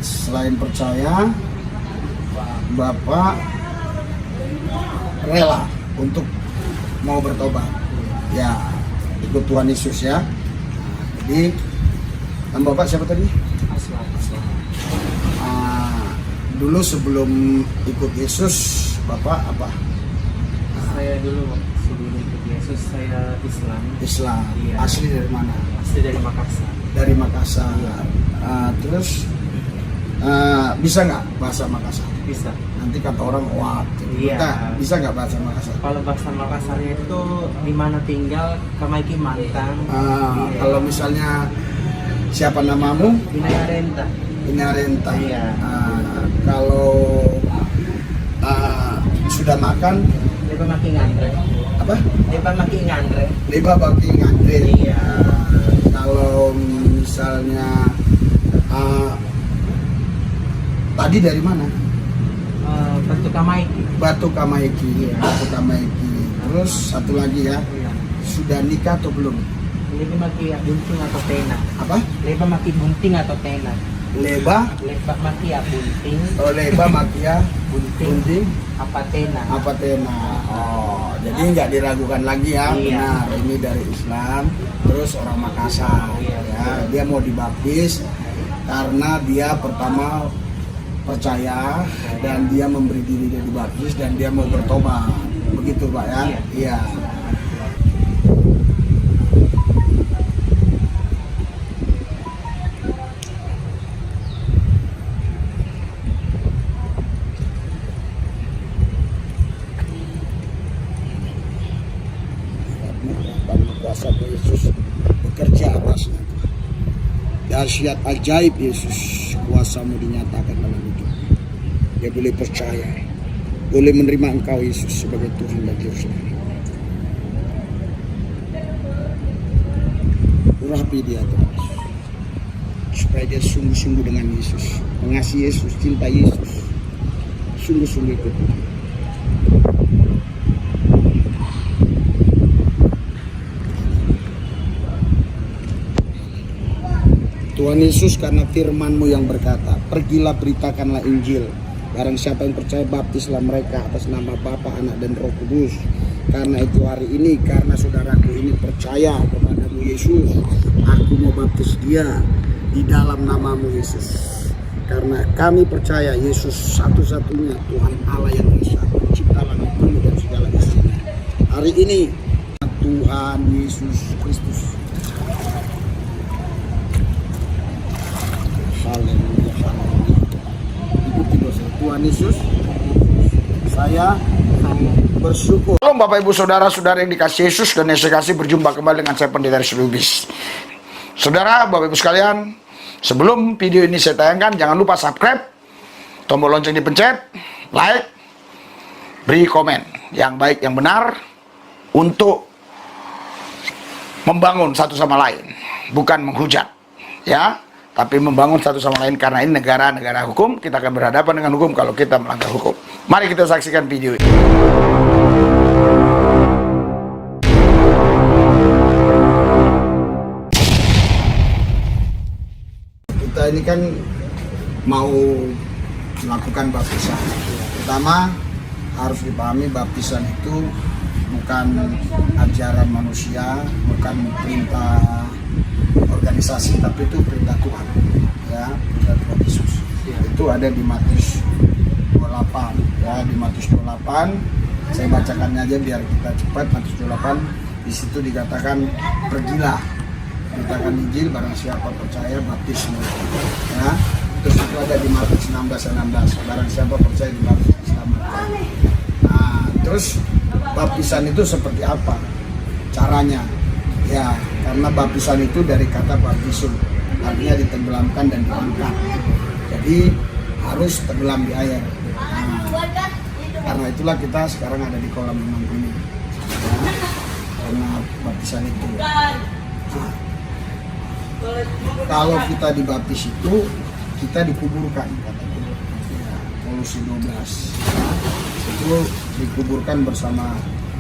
selain percaya, Bapak rela untuk mau bertobat. Ya, ikut Tuhan Yesus ya. Jadi, nama Bapak siapa tadi? Dulu sebelum ikut Yesus, Bapak apa? Saya dulu sebelum ikut Yesus saya Islam. Islam. Iya. Asli dari mana? Asli dari Makassar. Dari Makassar. Iya. Terus bisa nggak bahasa Makassar? Bisa. Nanti kata orang wah. Iya. Bisa nggak bahasa Makassar? Kalau bahasa Makassarnya itu di mana tinggal, kamaiki mantang. Iya. Kalau misalnya siapa namamu? Binayarenta. Inarenta. Iya. Kalau sudah makan Leba maki ngandre. apa? Leba maki ngandre. Leba baki ngandre. Iya. Kalau misalnya tadi dari mana? Batu kamaiki. Batu Kamaiki. Iya. Batu Kamaiki. Terus satu lagi ya, Iya. sudah nikah atau belum? Leba maki bunting atau tena. Apa? Leba maki bunting atau tena. Leba, Leba maki bunting. leba makia, bunting, Apa tena? apa tena. Oh, jadi nggak diragukan lagi ya. Iya. Benar, ini dari Islam, terus orang Makassar. Iya. Ya, dia mau dibaptis karena dia pertama percaya dan dia memberi diri dia dibaptis dan dia mau bertobat. Begitu Pak ya? Iya. Iya. Kuasa Yesus bekerja atasnya. Dahsyat ajaib Yesus, kuasamu dinyatakan dalam hidup. Dia boleh percaya, boleh menerima Engkau Yesus sebagai Tuhan dan Juru Selamat. Urapi dia Tuhan, supaya dia sungguh-sungguh dengan Yesus, mengasihi Yesus, cinta Yesus, sungguh-sungguh ikut Tuhan. Tuhan Yesus, karena firman-Mu yang berkata, pergilah beritakanlah Injil. Barang siapa yang percaya, baptislah mereka atas nama Bapa, Anak, dan Roh Kudus. Karena itu hari ini, karena saudaraku ini percaya kepadamu Yesus, aku mau baptis dia di dalam namamu Yesus. Karena kami percaya Yesus satu-satunya Tuhan Allah yang Esa, pencipta langit bumi dan segala isinya. Hari ini Tuhan Yesus Kristus. Haleluya, haleluya. Ikuti dosa Tuhan Yesus. Saya bersyukur. Halo Bapak Ibu Saudara-saudara yang dikasih Yesus dan Yesus kasih, berjumpa kembali dengan saya Pendeta Rizky Lubis. Saudara, Bapak Ibu sekalian, sebelum video ini saya tayangkan, jangan lupa subscribe, tombol lonceng dipencet, like, beri komen yang baik, yang benar, untuk membangun satu sama lain, bukan menghujat, ya, tapi membangun satu sama lain, karena ini negara hukum. Kita akan berhadapan dengan hukum kalau kita melanggar hukum. Mari kita saksikan video ini. Kita ini kan mau melakukan baptisan. Pertama harus dipahami baptisan itu bukan ajaran manusia, bukan perintah organisasi, tapi itu perintah Tuhan, ya, perintah Tuhan Yesus. Itu ada di Matius 28, ya, di Matius 28. Saya bacakannya aja biar kita cepat. Matius 28, di situ dikatakan, pergilah beritakan Injil, barang siapa percaya baptis mereka, ya. Terus itu ada di Matius 16:16, barang siapa percaya dibaptis diselamatkan. Nah, terus baptisan itu seperti apa caranya? Ya, karena baptisan itu dari kata baptisun, artinya ditenggelamkan dan diangkat. Jadi harus tenggelam di air. Nah, karena itulah kita sekarang ada di kolam renang ini, ya, karena baptisan itu. Nah, kalau kita dibaptis itu kita dikuburkan, katanya. Ya, Kolose 12, ya, itu dikuburkan bersama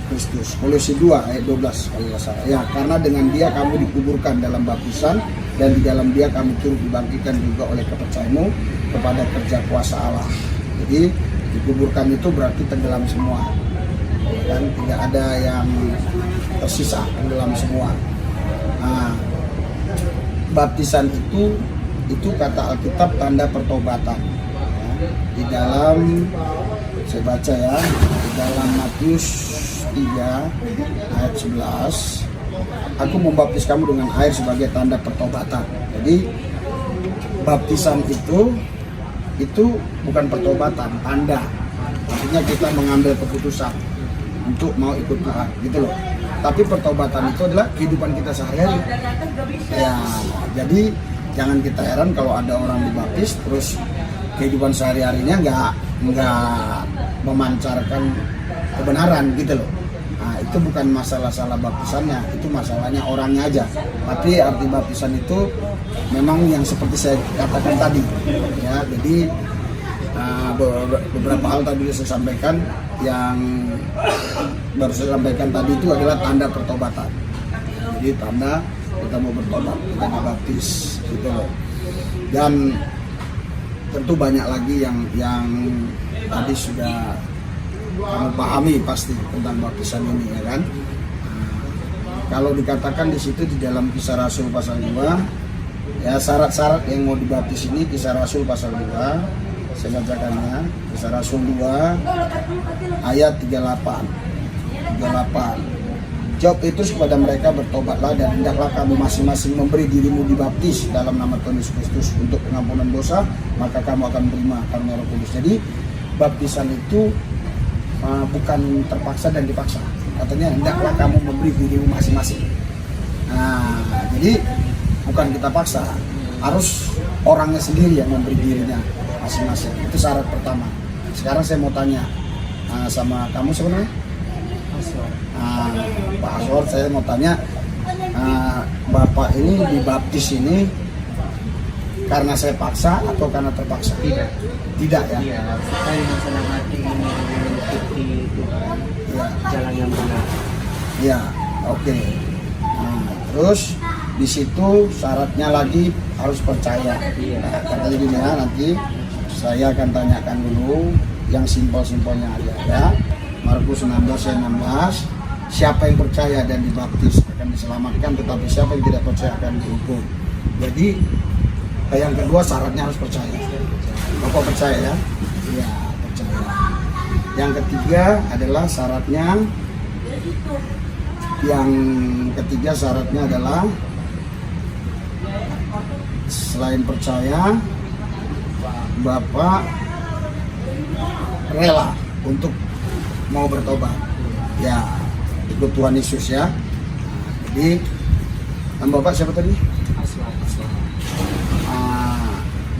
Kristus. Kolose 2 ayat 12 kalau nggak salah. Ya, karena dengan dia kamu dikuburkan dalam baptisan dan di dalam dia kamu turut dibangkitkan juga oleh kepercayaanmu kepada kerja kuasa Allah. Jadi dikuburkan itu berarti tenggelam semua, dan tidak ada yang tersisa, tenggelam semua. Nah, baptisan itu kata Alkitab tanda pertobatan. Di dalam, saya baca ya, di dalam Matius 3 ayat 11, aku membaptis kamu dengan air sebagai tanda pertobatan. Jadi baptisan itu bukan pertobatan, tanda. Artinya kita mengambil keputusan untuk mau ikut Tuhan, gitu loh. Tapi pertobatan itu adalah kehidupan kita sehari-hari. Ya, jadi jangan kita heran kalau ada orang dibaptis terus kehidupan sehari-harinya nggak memancarkan kebenaran, gitu loh. Nah, itu bukan masalah salah baptisannya, itu masalahnya orangnya aja. Tapi arti baptisan itu memang yang seperti saya katakan tadi, ya. Jadi beberapa hal tadi saya sampaikan, yang baru saya sampaikan tadi itu adalah tanda pertobatan. Jadi tanda kita mau bertobat, kita dibaptis, gitu loh. Dan tentu banyak lagi yang tadi sudah kamu pahami pasti tentang baptisan ini, ya kan? Kalau dikatakan di situ di dalam Kisah Rasul pasal 2, ya syarat-syarat yang mau dibaptis ini, Kisah Rasul pasal 2, saya bacakannya, Kisah Rasul 2 ayat 38. Jawab Petrus kepada mereka, bertobatlah dan hendaklah kamu masing-masing memberi dirimu dibaptis dalam nama Tuhan Yesus Kristus untuk pengampunan dosa, maka kamu akan menerima karunia Roh Kudus. Jadi baptisan itu bukan terpaksa dan dipaksa. Katanya hendaklah kamu memberi dirimu masing-masing. Nah, jadi bukan kita paksa, harus orangnya sendiri yang memberi dirinya masing-masing. Itu syarat pertama. Sekarang saya mau tanya sama kamu sebenarnya, Pak Aswar, saya mau tanya, Bapak ini dibaptis ini karena saya paksa atau karena terpaksa? Tidak ya? Iya, saya dengan senang hati ini mengikuti Tuhan, jalan yang benar. Iya, oke. Nah, terus di situ syaratnya lagi harus percaya. Nah, katanya gini ya, nanti saya akan tanyakan dulu yang simpel-simpelnya aja ya. Markus 16 ayat 16, siapa yang percaya dan dibaptis akan diselamatkan, tetapi siapa yang tidak percaya akan dihukum. Jadi yang kedua syaratnya harus percaya. Bapak percaya ya? Iya, percaya. Yang ketiga adalah syaratnya adalah selain percaya, Bapak rela untuk mau bertobat. Ya, ikut Tuhan Yesus ya. Jadi, Bapak siapa tadi?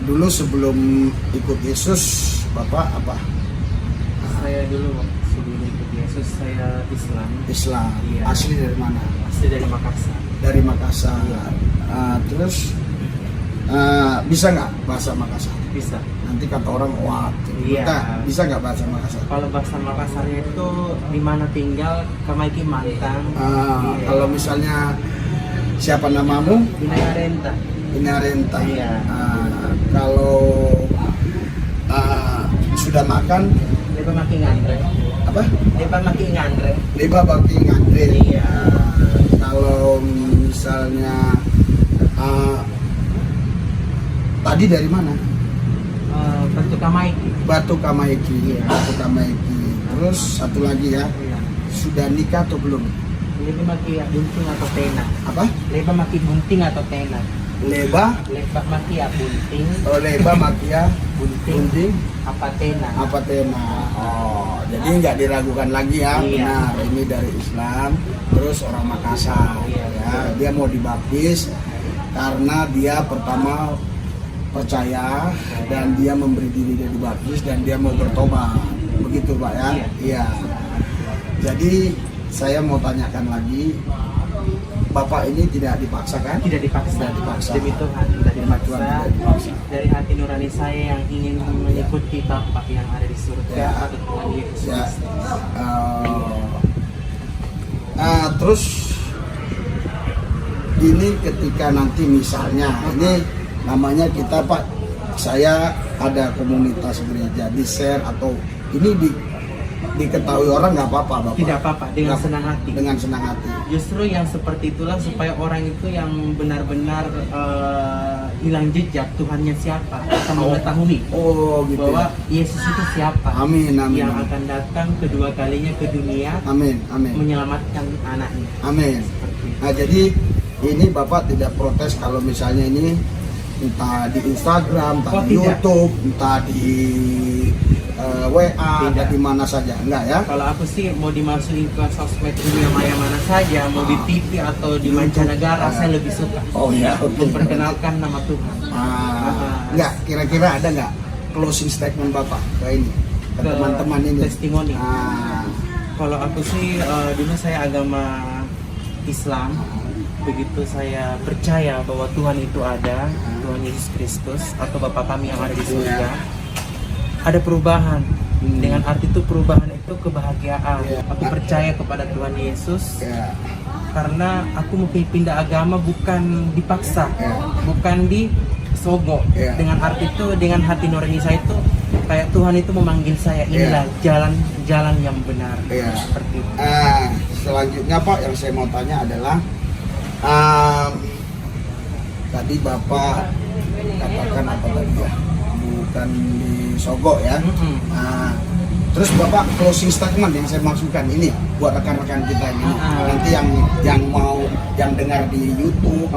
Dulu sebelum ikut Yesus, Bapak apa? Saya dulu sebelum ikut Yesus saya Islam. Iya. Asli dari mana? Asli dari Makassar. Dari Makassar. Iya. Terus bisa nggak bahasa Makassar? Bisa. Nanti kata orang, wah, Iya. bisa nggak bahasa Makassar? Kalau bahasa Makassarnya itu di mana tinggal, kamaiki mantang. Iya. Kalau misalnya siapa namamu? Inarenta. Inarenta. Iya. Kalau sudah makan Leba maki ngandre. apa? Leba maki ngandre. Leba baki ngandre. Iya. Kalau misalnya tadi dari mana? Batu kamaiki. Batu Kamaiki. Iya. Batu Kamaiki. Terus satu lagi ya, Iya. sudah nikah atau belum? Leba maki bunting atau tena. Apa? Leba maki bunting atau tena. Leba? Leba maki bunting. Oh, leba makia Bunting. bunting Apa tena? apa tema? Oh, jadi nggak diragukan lagi ya. Iya. Benar, ini dari Islam, terus orang Makassar. Iya. Ya, dia mau dibaptis karena dia pertama percaya dan dia memberi diri dia dibaptis dan dia mau bertobat. Begitu Pak ya? Iya. Iya. Jadi saya mau tanyakan lagi, Bapak ini tidak dipaksa kan? Tidak dipaksa. Tidak dipaksa. Demi Tuhan tidak Demi dipaksa. Tuhan tidak dipaksa. Dari hati nurani saya yang ingin mengikuti Bapak yang ada di surga Ya. atau Tuhan Yesus Ya. Kristus. Terus ini ketika nanti misalnya ini namanya kita Pak, saya ada komunitas gereja di share atau ini diketahui orang nggak apa-apa Bapak? Tidak apa-apa, dengan senang hati. Dengan senang hati. Justru yang seperti itulah supaya orang itu yang benar-benar hilang jejak Tuhannya siapa akan mengetahui Gitu bahwa ya. Yesus itu siapa. Amin, amin. Yang akan datang kedua kalinya ke dunia. Amin, amin. Menyelamatkan anaknya. Amin. Nah jadi ini Bapak tidak protes kalau misalnya ini entah di Instagram, entah di YouTube, entah di WA, atau di mana saja, enggak ya? Kalau aku sih mau dimasukin ke sosmed dunia maya mana saja, mau di TV atau di mancanegara, saya lebih suka. Oh ya, memperkenalkan nama Tuhan. Enggak, kira-kira ada nggak closing statement Bapak ke ini, ke teman-teman ini? Testimoni. Kalau aku sih dulu saya agama Islam. Begitu saya percaya bahwa Tuhan itu ada, Tuhan Yesus Kristus atau Bapa kami yang ada di surga, ada perubahan. Dengan arti itu perubahan itu kebahagiaan. Aku percaya kepada Tuhan Yesus karena aku mau pindah agama bukan dipaksa, bukan disogok. Dengan arti itu, dengan hati nurani saya itu kayak Tuhan itu memanggil saya, inilah jalan yang benar. Seperti itu. Selanjutnya Pak, yang saya mau tanya adalah tadi Bapak katakan apa tadi ya, bukan disogok ya. Terus Bapak closing statement yang saya maksudkan ini buat rekan-rekan kita ini, nanti yang mau yang dengar di YouTube,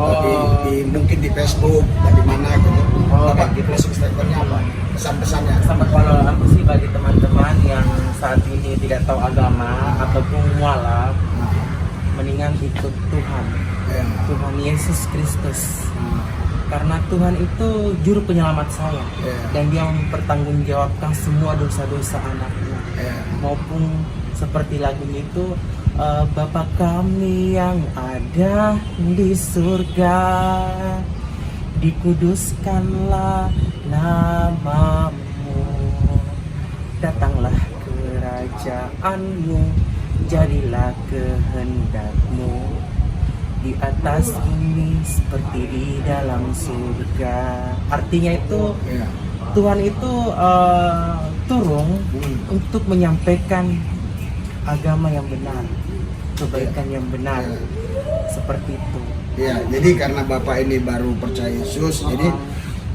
mungkin di Facebook, dari mana gitu. Bapak di closing statementnya apa? Pesan-pesannya? Sama kalau aku sih bagi teman-teman yang saat ini tidak tahu agama ataupun mualaf, mendingan ikut Tuhan. Tuhan Yesus Kristus. Karena Tuhan itu juru penyelamat saya, dan Dia mempertanggungjawabkan semua dosa-dosa anaknya. Maupun seperti lagunya itu, Bapa kami yang ada di surga, dikuduskanlah namamu, datanglah kerajaanmu, jadilah kehendakmu di atas bumi seperti di dalam surga. Artinya itu Tuhan itu turun untuk menyampaikan agama yang benar, kebaikan yang benar, seperti itu. Ya, jadi karena Bapak ini baru percaya Yesus, jadi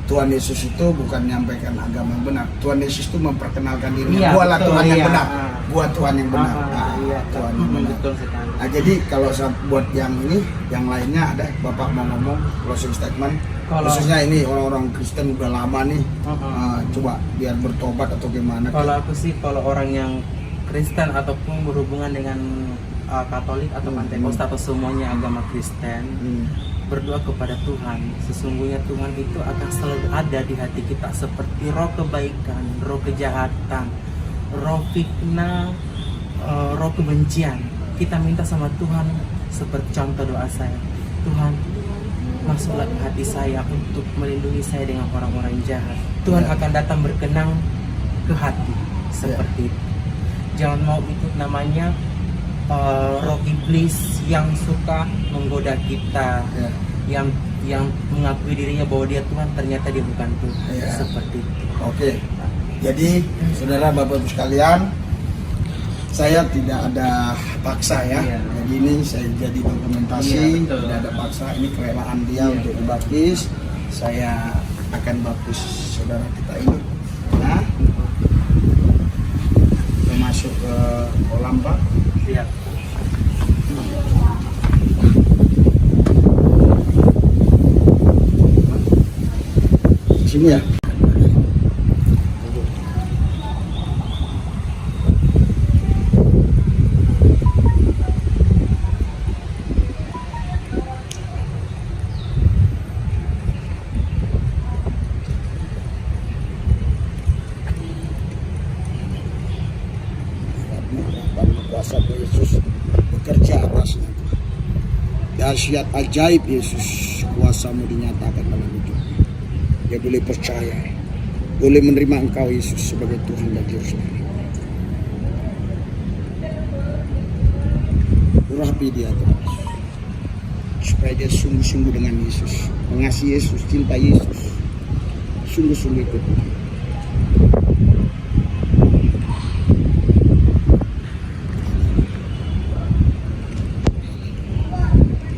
Tuhan Yesus itu bukan menyampaikan agama yang benar. Tuhan Yesus itu memperkenalkan dirinya. Buatlah Tuhan yang benar. Buat Tuhan yang benar. Tuhan yang benar. Betul sekali. Jadi kalau buat yang ini, yang lainnya ada Bapak mau ngomong closing statement. Khususnya ini orang-orang Kristen udah lama nih, coba biar bertobat atau gimana? Kalau aku sih, kalau orang yang Kristen ataupun berhubungan dengan Katolik atau Pentakosta atau semuanya agama Kristen, berdoa kepada Tuhan. Sesungguhnya Tuhan itu akan selalu ada di hati kita seperti roh kebaikan, roh kejahatan, roh fitnah, roh kebencian. Kita minta sama Tuhan seperti contoh doa saya, Tuhan masuklah ke hati saya untuk melindungi saya dengan orang-orang jahat. Tuhan akan datang berkenang ke hati seperti itu. Jangan mau itu namanya roh iblis yang suka menggoda kita, yang mengakui dirinya bahwa dia Tuhan, ternyata dia bukan Tuhan. Seperti itu. Oke. Jadi saudara Bapak Ibu sekalian, saya tidak ada paksa ya. Jadi ini saya jadi dokumentasi, tidak ada paksa. Ini kerelaan dia untuk dibaptis. Saya akan baptis saudara kita ini. Nah, kita masuk ke kolam Pak. Siap. Sini ya. Kuasa Yesus bekerja atasnya. Dahsyat ajaib Yesus, kuasamu dinyatakan dalam hidup. Dia boleh percaya, boleh menerima Engkau Yesus sebagai Tuhan dan Juru Selamat. Urapi dia Tuhan. supaya dia sungguh-sungguh dengan Yesus, mengasihi Yesus, cinta Yesus, sungguh-sungguh ikut Tuhan.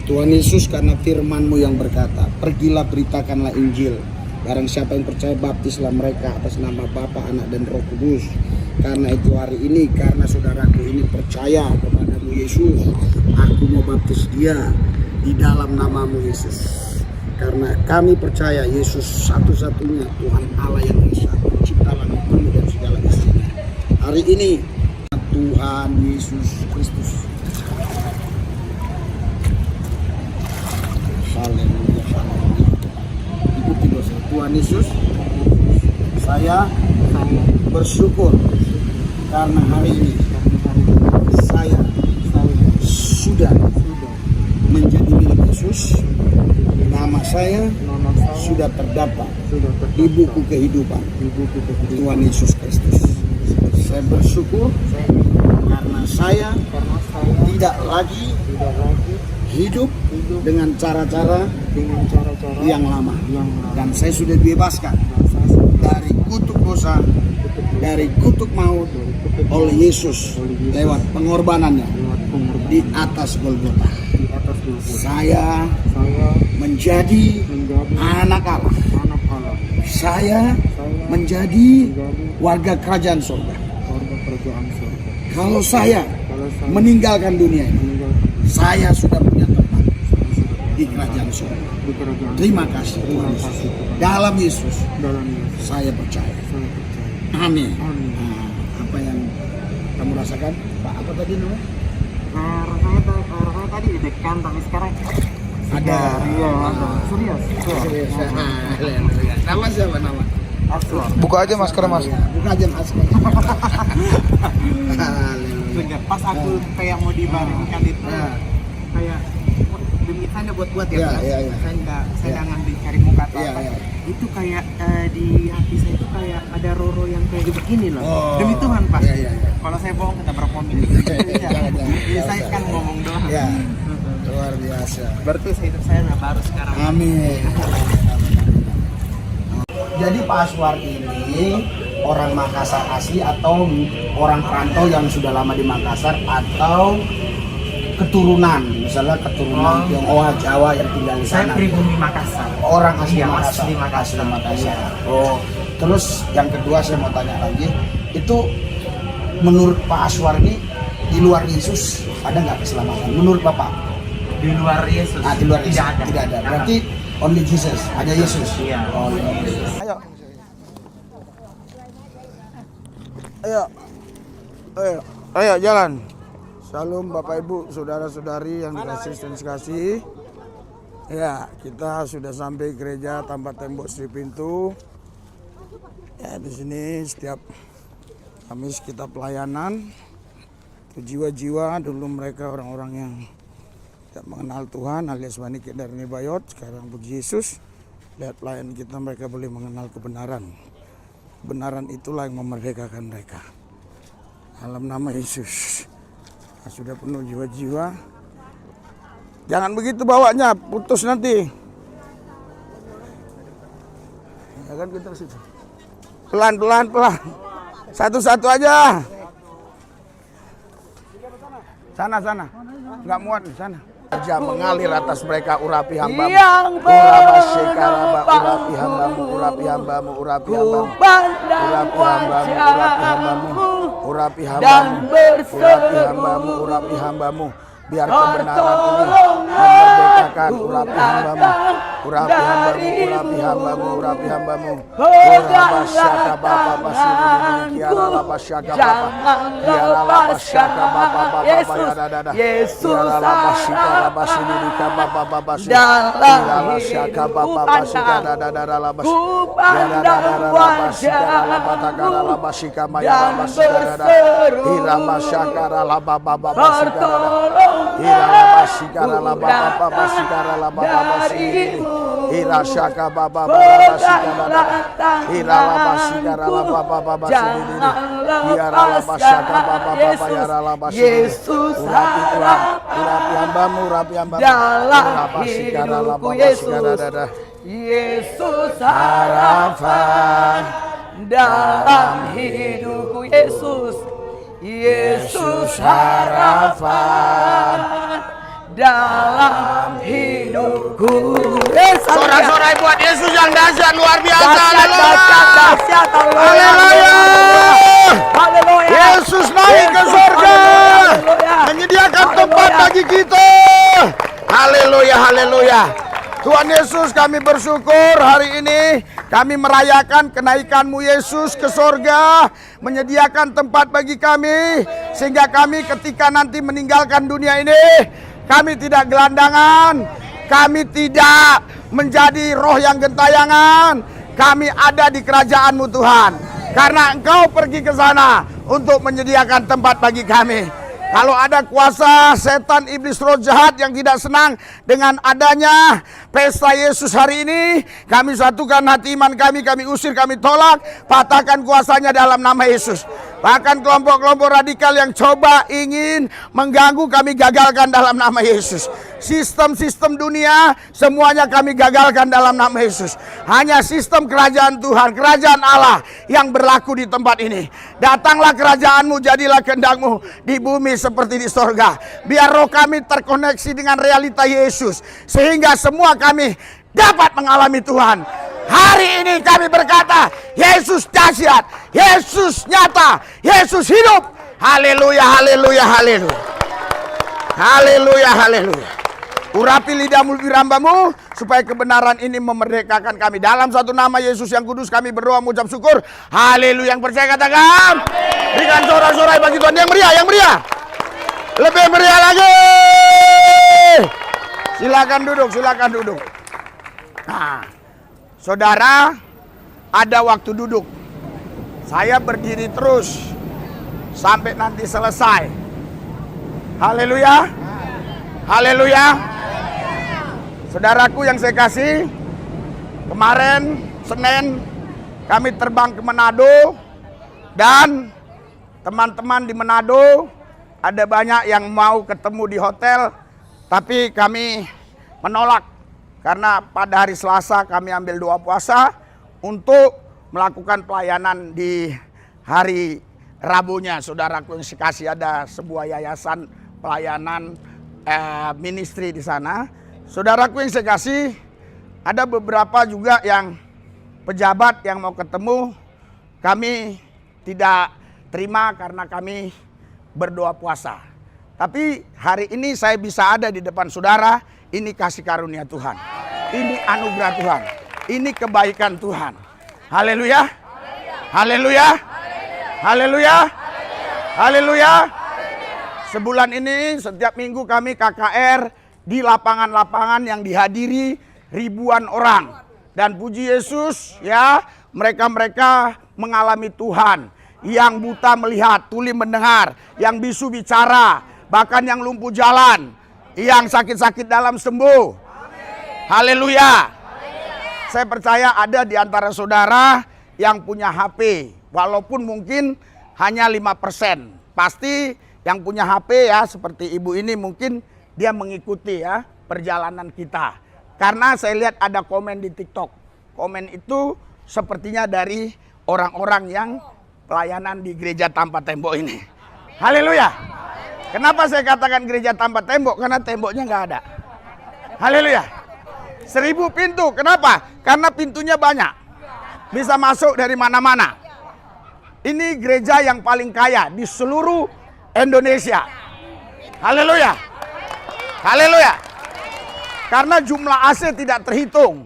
Tuhan Yesus, karena firman-Mu yang berkata, pergilah beritakanlah Injil. Barang siapa yang percaya, baptislah mereka atas nama Bapa, Anak, dan Roh Kudus. Karena itu hari ini, karena saudaraku ini percaya kepadamu Yesus, aku mau baptis dia di dalam namamu Yesus. Karena kami percaya Yesus satu-satunya Tuhan Allah yang Esa, pencipta langit bumi dan segala isinya. Hari ini Tuhan Yesus Kristus. Haleluya, haleluya. Ikuti dosa. Tuhan Yesus, saya bersyukur karena hari ini saya sudah menjadi milik Yesus. Nama saya sudah terdapat di buku kehidupan Tuhan Yesus Kristus. Saya bersyukur karena saya tidak lagi hidup dengan cara-cara yang lama, dan saya sudah dibebaskan dari kutuk dosa, dari kutuk maut oleh Yesus lewat pengorbanannya di atas Golgota. Saya menjadi anak Allah. Saya menjadi warga kerajaan surga. Kalau saya meninggalkan dunia ini, saya sudah punya tempat di kerajaan surga. Terima kasih Tuhan Yesus. Dalam Yesus saya percaya. Amin. Nah, apa yang kamu rasakan? Pak, apa tadi namanya? Rasanya tadi deg-degan, tapi sekarang Ada. Iya, serius. Nama siapa nama? Aswar. Buka aja masker mas. Buka aja masker. Sehingga pas aku kayak mau dibaringkan itu, kayak demi saya buat-buat ya, Iya, Pak. iya, iya. Saya nggak ngambil cari muka atau Iya, apa. iya. Itu kayak di hati saya itu kayak ada roro yang kayak begini loh. Oh. Demi Tuhan, Pak. Iya, iya, iya. Kalau saya bohong kita berpomin. Jangan. Jadi saya kan ngomong doang. Ya, luar biasa. Berarti hidup saya udah baru sekarang. Amin. Jadi Pak Aswar ini orang Makassar asli atau orang perantau yang sudah lama di Makassar, atau keturunan, misalnya keturunan Tionghoa, Jawa yang tinggal di Saya sana. pribumi Makassar. Orang asli Iya, Makassar. asli Makassar. Asli Makassar. Iya. Oh, terus yang kedua saya mau tanya lagi, itu menurut Pak Aswar ini di luar Yesus ada nggak keselamatan? Menurut Bapak? Di luar Yesus. Nah, di luar Yesus tidak ada. tidak ada. Berarti only Jesus, hanya Yesus. Iya. Oh, Yesus. Ayo. Ayo. Ayo. Ayo jalan. Salam Bapak Ibu, saudara-saudari yang dikasih dan dikasih. Ya, kita sudah sampai gereja tanpa tembok Sri Pintu. Ya, di sini setiap Kamis kita pelayanan. Jiwa-jiwa dulu mereka orang-orang yang tidak mengenal Tuhan alias Waniki dari Nebayot, sekarang puji Yesus, lihat pelayan kita mereka boleh mengenal kebenaran. Kebenaran itulah yang memerdekakan mereka. Dalam nama Yesus. Nah, sudah penuh jiwa-jiwa. Jangan begitu bawanya, putus nanti. Ya kan kita ke situ. Pelan. Satu-satu aja. Sana. Nggak muat di sana. Aja mengalir atas mereka, urapi hambamu. Urapi hambamu. Urapi hambamu. Urapi hambamu. Biar kebenaran ini memerdekakan. Urapi hambamu. Urapi hambamu. Urabasyaka Bapa Basiri Kiara Labasyaka Bapa. Kiara Labasyaka Bapa Yadada. Kiara Labasyaka Labasini Bapa Babasi. Kiara Labasyaka Bapa Basika Dada Labas. Kiara Dada Labasyaka Labatakara Labasyika Maya Labasyaka Dada. Kiara Labasyaka Lababa Basika Dada. Kiara Labasyaka Lababa Basika Lababa Basini. Irasyaka baba barabasika dada. Iralabasika ralababa sidididi. Iralabasaka baba baba yaralabasika. Yesus Urapi Tuhan, urapi hambamu, urapi hambamu. dalam Urabasika hidupku ralababasika Yesus. dada. Yesus Harapan dalam hidupku Yesus. Yesus harapan dalam hidupku. Sorak-sorai buat Yesus yang dahsyat luar biasa. Dahsyat, dahsyat, dahsyat. Haleluya. Haleluya. Yesus naik ke surga, menyediakan tempat bagi kita. Haleluya, haleluya. Tuhan Yesus, kami bersyukur hari ini kami merayakan kenaikan-Mu Yesus ke surga, menyediakan tempat bagi kami, sehingga kami ketika nanti meninggalkan dunia ini, kami tidak gelandangan, kami tidak menjadi roh yang gentayangan, kami ada di kerajaan-Mu Tuhan. Karena Engkau pergi ke sana untuk menyediakan tempat bagi kami. Kalau ada kuasa setan, iblis, roh jahat yang tidak senang dengan adanya pesta Yesus hari ini, kami satukan hati iman kami usir, kami tolak, patahkan kuasanya dalam nama Yesus. Bahkan kelompok-kelompok radikal yang coba ingin mengganggu, kami gagalkan dalam nama Yesus. Sistem-sistem dunia semuanya kami gagalkan dalam nama Yesus. Hanya sistem kerajaan Tuhan, kerajaan Allah yang berlaku di tempat ini. Datanglah kerajaan-Mu, jadilah kehendak-Mu di bumi seperti di sorga. Biar roh kami terkoneksi dengan realita Yesus, sehingga semua kami dapat mengalami Tuhan. Hari ini kami berkata, Yesus dahsyat, Yesus nyata, Yesus hidup. Haleluya, haleluya, haleluya. Haleluya, haleluya. Urapi lidahmu, birambamu, supaya kebenaran ini memerdekakan kami. Dalam satu nama Yesus yang kudus kami berdoa mengucap syukur. Haleluya. Yang percaya katakan. Berikan sorak-sorai bagi Tuhan yang meriah, yang meriah. Lebih meriah lagi. Silakan duduk, silakan duduk. Nah, saudara, ada waktu duduk. Saya berdiri terus sampai nanti selesai. Haleluya. Haleluya. Saudaraku yang saya kasih, kemarin Senin kami terbang ke Manado, dan teman-teman di Manado ada banyak yang mau ketemu di hotel, tapi kami menolak karena pada hari Selasa kami ambil doa puasa untuk melakukan pelayanan di hari Rabunya. Saudaraku yang saya kasih, ada sebuah yayasan pelayanan ministry di sana. Saudaraku yang saya kasih, ada beberapa juga yang pejabat yang mau ketemu, kami tidak terima karena kami berdoa puasa. Tapi hari ini saya bisa ada di depan saudara, ini kasih karunia Tuhan. Ini anugerah Tuhan. Ini kebaikan Tuhan. Haleluya. Haleluya. Haleluya. Haleluya. Sebulan ini setiap minggu kami KKR di lapangan-lapangan yang dihadiri ribuan orang. Dan puji Yesus ya, mereka-mereka mengalami Tuhan. Yang buta melihat, tuli mendengar, yang bisu bicara, bahkan yang lumpuh jalan, yang sakit-sakit dalam sembuh. Haleluya. Saya percaya ada di antara saudara yang punya HP, walaupun mungkin hanya 5%. Pasti yang punya HP ya, seperti ibu ini mungkin dia mengikuti ya perjalanan kita. Karena saya lihat ada komen di TikTok. Komen itu sepertinya dari orang-orang yang pelayanan di gereja tanpa tembok ini. Haleluya. Kenapa saya katakan gereja tanpa tembok? Karena temboknya nggak ada. Haleluya. 1000 pintu. Kenapa? Karena pintunya banyak. Bisa masuk dari mana-mana. Ini gereja yang paling kaya di seluruh Indonesia. Haleluya. Haleluya. Karena jumlah AC tidak terhitung.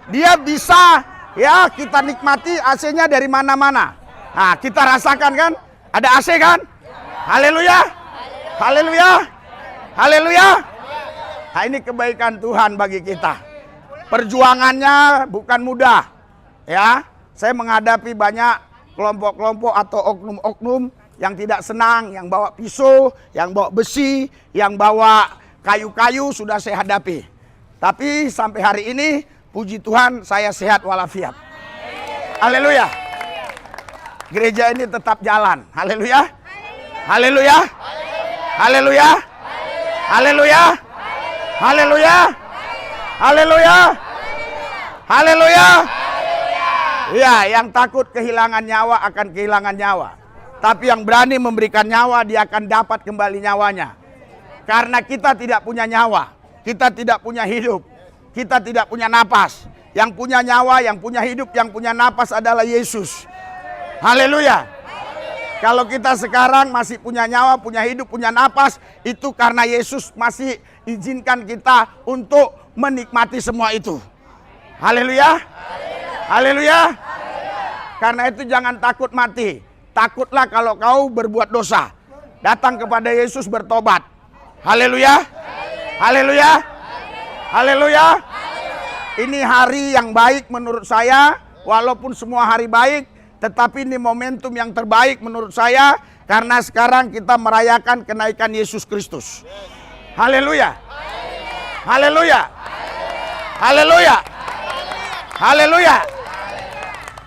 Dia bisa ya kita nikmati AC-nya dari mana-mana. Nah, kita rasakan kan? Ada AC kan? Haleluya. Haleluya. Haleluya. Nah, ini kebaikan Tuhan bagi kita. Perjuangannya bukan mudah. Ya, saya menghadapi banyak kelompok-kelompok atau oknum-oknum yang tidak senang, yang bawa pisau, yang bawa besi, yang bawa kayu-kayu sudah saya hadapi. Tapi sampai hari ini puji Tuhan saya sehat walafiat. Haleluya. Gereja ini tetap jalan. Haleluya. Haleluya. Haleluya. Haleluya. Haleluya. Haleluya. Haleluya. Ya, yang takut kehilangan nyawa akan kehilangan nyawa. Tapi yang berani memberikan nyawa, dia akan dapat kembali nyawanya. Karena kita tidak punya nyawa, kita tidak punya hidup, kita tidak punya napas. Yang punya nyawa, yang punya hidup, yang punya napas adalah Yesus. Haleluya. Kalau kita sekarang masih punya nyawa, punya hidup, punya napas, itu karena Yesus masih izinkan kita untuk menikmati semua itu. Haleluya. Haleluya. Karena itu jangan takut mati. Takutlah kalau kau berbuat dosa. Datang kepada Yesus bertobat. Haleluya. Haleluya. Haleluya. Ini hari yang baik menurut saya. Walaupun semua hari baik, tetapi ini momentum yang terbaik menurut saya. Karena sekarang kita merayakan kenaikan Yesus Kristus. Haleluya. Haleluya. Haleluya. Haleluya.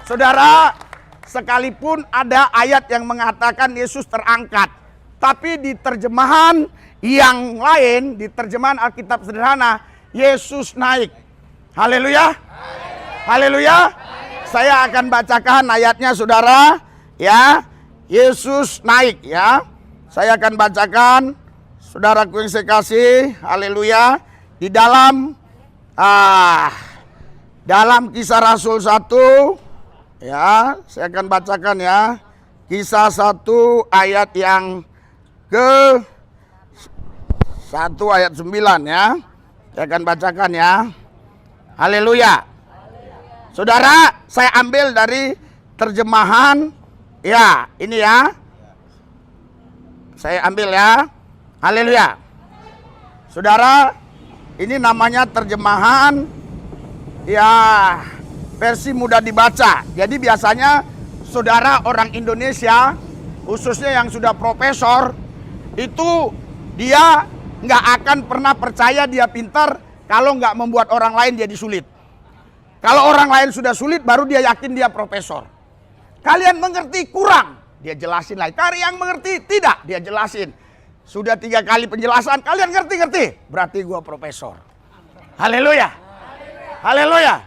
Saudara, sekalipun ada ayat yang mengatakan Yesus terangkat, tapi di terjemahan yang lain, di terjemahan Alkitab sederhana, Yesus naik. Haleluya. Haleluya. Saya akan bacakan ayatnya saudara, ya. Yesus naik, ya. Saya akan bacakan, saudaraku yang saya kasih, haleluya. Di dalam Kisah Rasul 1, ya, saya akan bacakan ya. Kisah 1 ayat yang ke 1 ayat 9 ya. Saya akan bacakan ya. Haleluya. Saudara, saya ambil dari terjemahan ya, ini ya. Saya ambil ya. Haleluya. Saudara, ini namanya terjemahan ya, versi mudah dibaca. Jadi biasanya saudara orang Indonesia, khususnya yang sudah profesor, itu dia nggak akan pernah percaya dia pintar kalau nggak membuat orang lain jadi sulit. Kalau orang lain sudah sulit, baru dia yakin dia profesor. Kalian mengerti kurang, dia jelasin lagi. Kalian mengerti tidak, dia jelasin. Sudah 3 kali penjelasan, kalian ngerti, berarti gua profesor. Haleluya. Haleluya.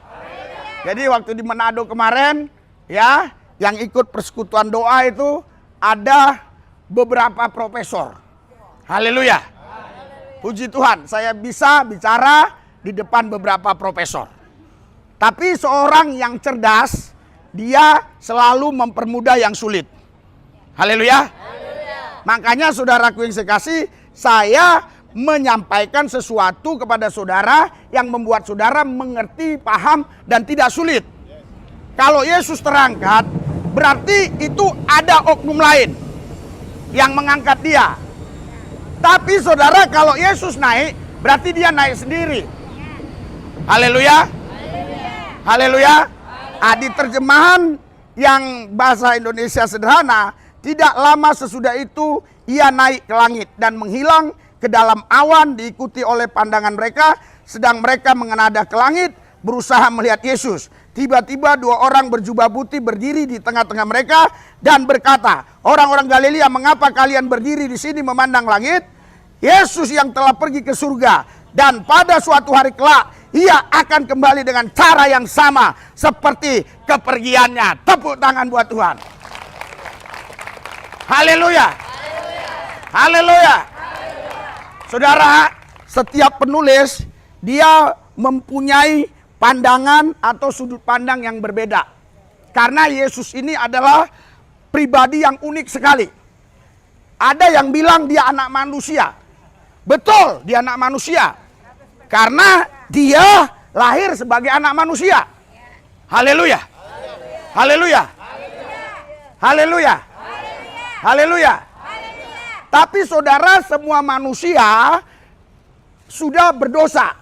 Jadi waktu di Manado kemarin, ya, yang ikut persekutuan doa itu ada beberapa profesor. Haleluya. Puji Tuhan, saya bisa bicara di depan beberapa profesor. Tapi seorang yang cerdas, dia selalu mempermudah yang sulit. Haleluya. Makanya saudaraku yang saya kasih, saya menyampaikan sesuatu kepada saudara yang membuat saudara mengerti, paham, dan tidak sulit. Kalau Yesus terangkat, berarti itu ada oknum lain yang mengangkat dia. Tapi saudara, kalau Yesus naik, berarti dia naik sendiri. Haleluya. Haleluya. Di terjemahan yang bahasa Indonesia sederhana, tidak lama sesudah itu ia naik ke langit dan menghilang ke dalam awan, diikuti oleh pandangan mereka. Sedang mereka mengenadah ke langit, berusaha melihat Yesus. Tiba-tiba 2 orang berjubah putih berdiri di tengah-tengah mereka dan berkata, "Orang-orang Galilea, mengapa kalian berdiri di sini memandang langit? Yesus yang telah pergi ke surga, dan pada suatu hari kelak ia akan kembali dengan cara yang sama seperti kepergiannya." Tepuk tangan buat Tuhan. Haleluya. Haleluya. Saudara, setiap penulis dia mempunyai pandangan atau sudut pandang yang berbeda. Karena Yesus ini adalah pribadi yang unik sekali. Ada yang bilang dia anak manusia. Betul, dia anak manusia. Karena dia lahir sebagai anak manusia. Haleluya. Haleluya. Haleluya. Haleluya. Tapi saudara, semua manusia sudah berdosa.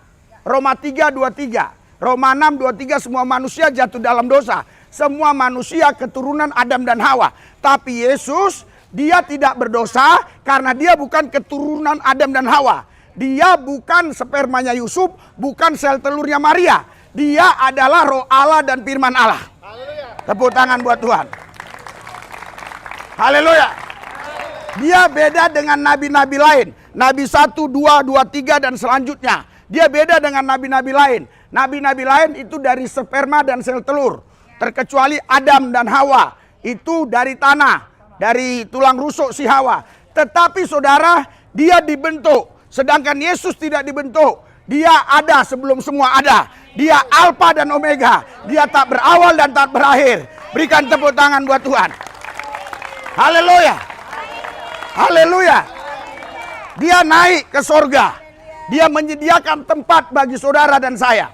Roma 3:23. Roma 6:23, semua manusia jatuh dalam dosa. Semua manusia keturunan Adam dan Hawa. Tapi Yesus, dia tidak berdosa karena dia bukan keturunan Adam dan Hawa. Dia bukan spermanya Yusuf, bukan sel telurnya Maria. Dia adalah Roh Allah dan Firman Allah. Tepuk tangan buat Tuhan. Haleluya. Dia beda dengan nabi-nabi lain. Nabi 1, 2, 3 dan selanjutnya. Dia beda dengan nabi-nabi lain. Nabi-nabi lain itu dari sperma dan sel telur. Terkecuali Adam dan Hawa. Itu dari tanah. Dari tulang rusuk si Hawa. Tetapi saudara, dia dibentuk. Sedangkan Yesus tidak dibentuk. Dia ada sebelum semua ada. Dia Alfa dan Omega. Dia tak berawal dan tak berakhir. Berikan tepuk tangan buat Tuhan. Haleluya. Haleluya. Dia naik ke sorga. Dia menyediakan tempat bagi saudara dan saya.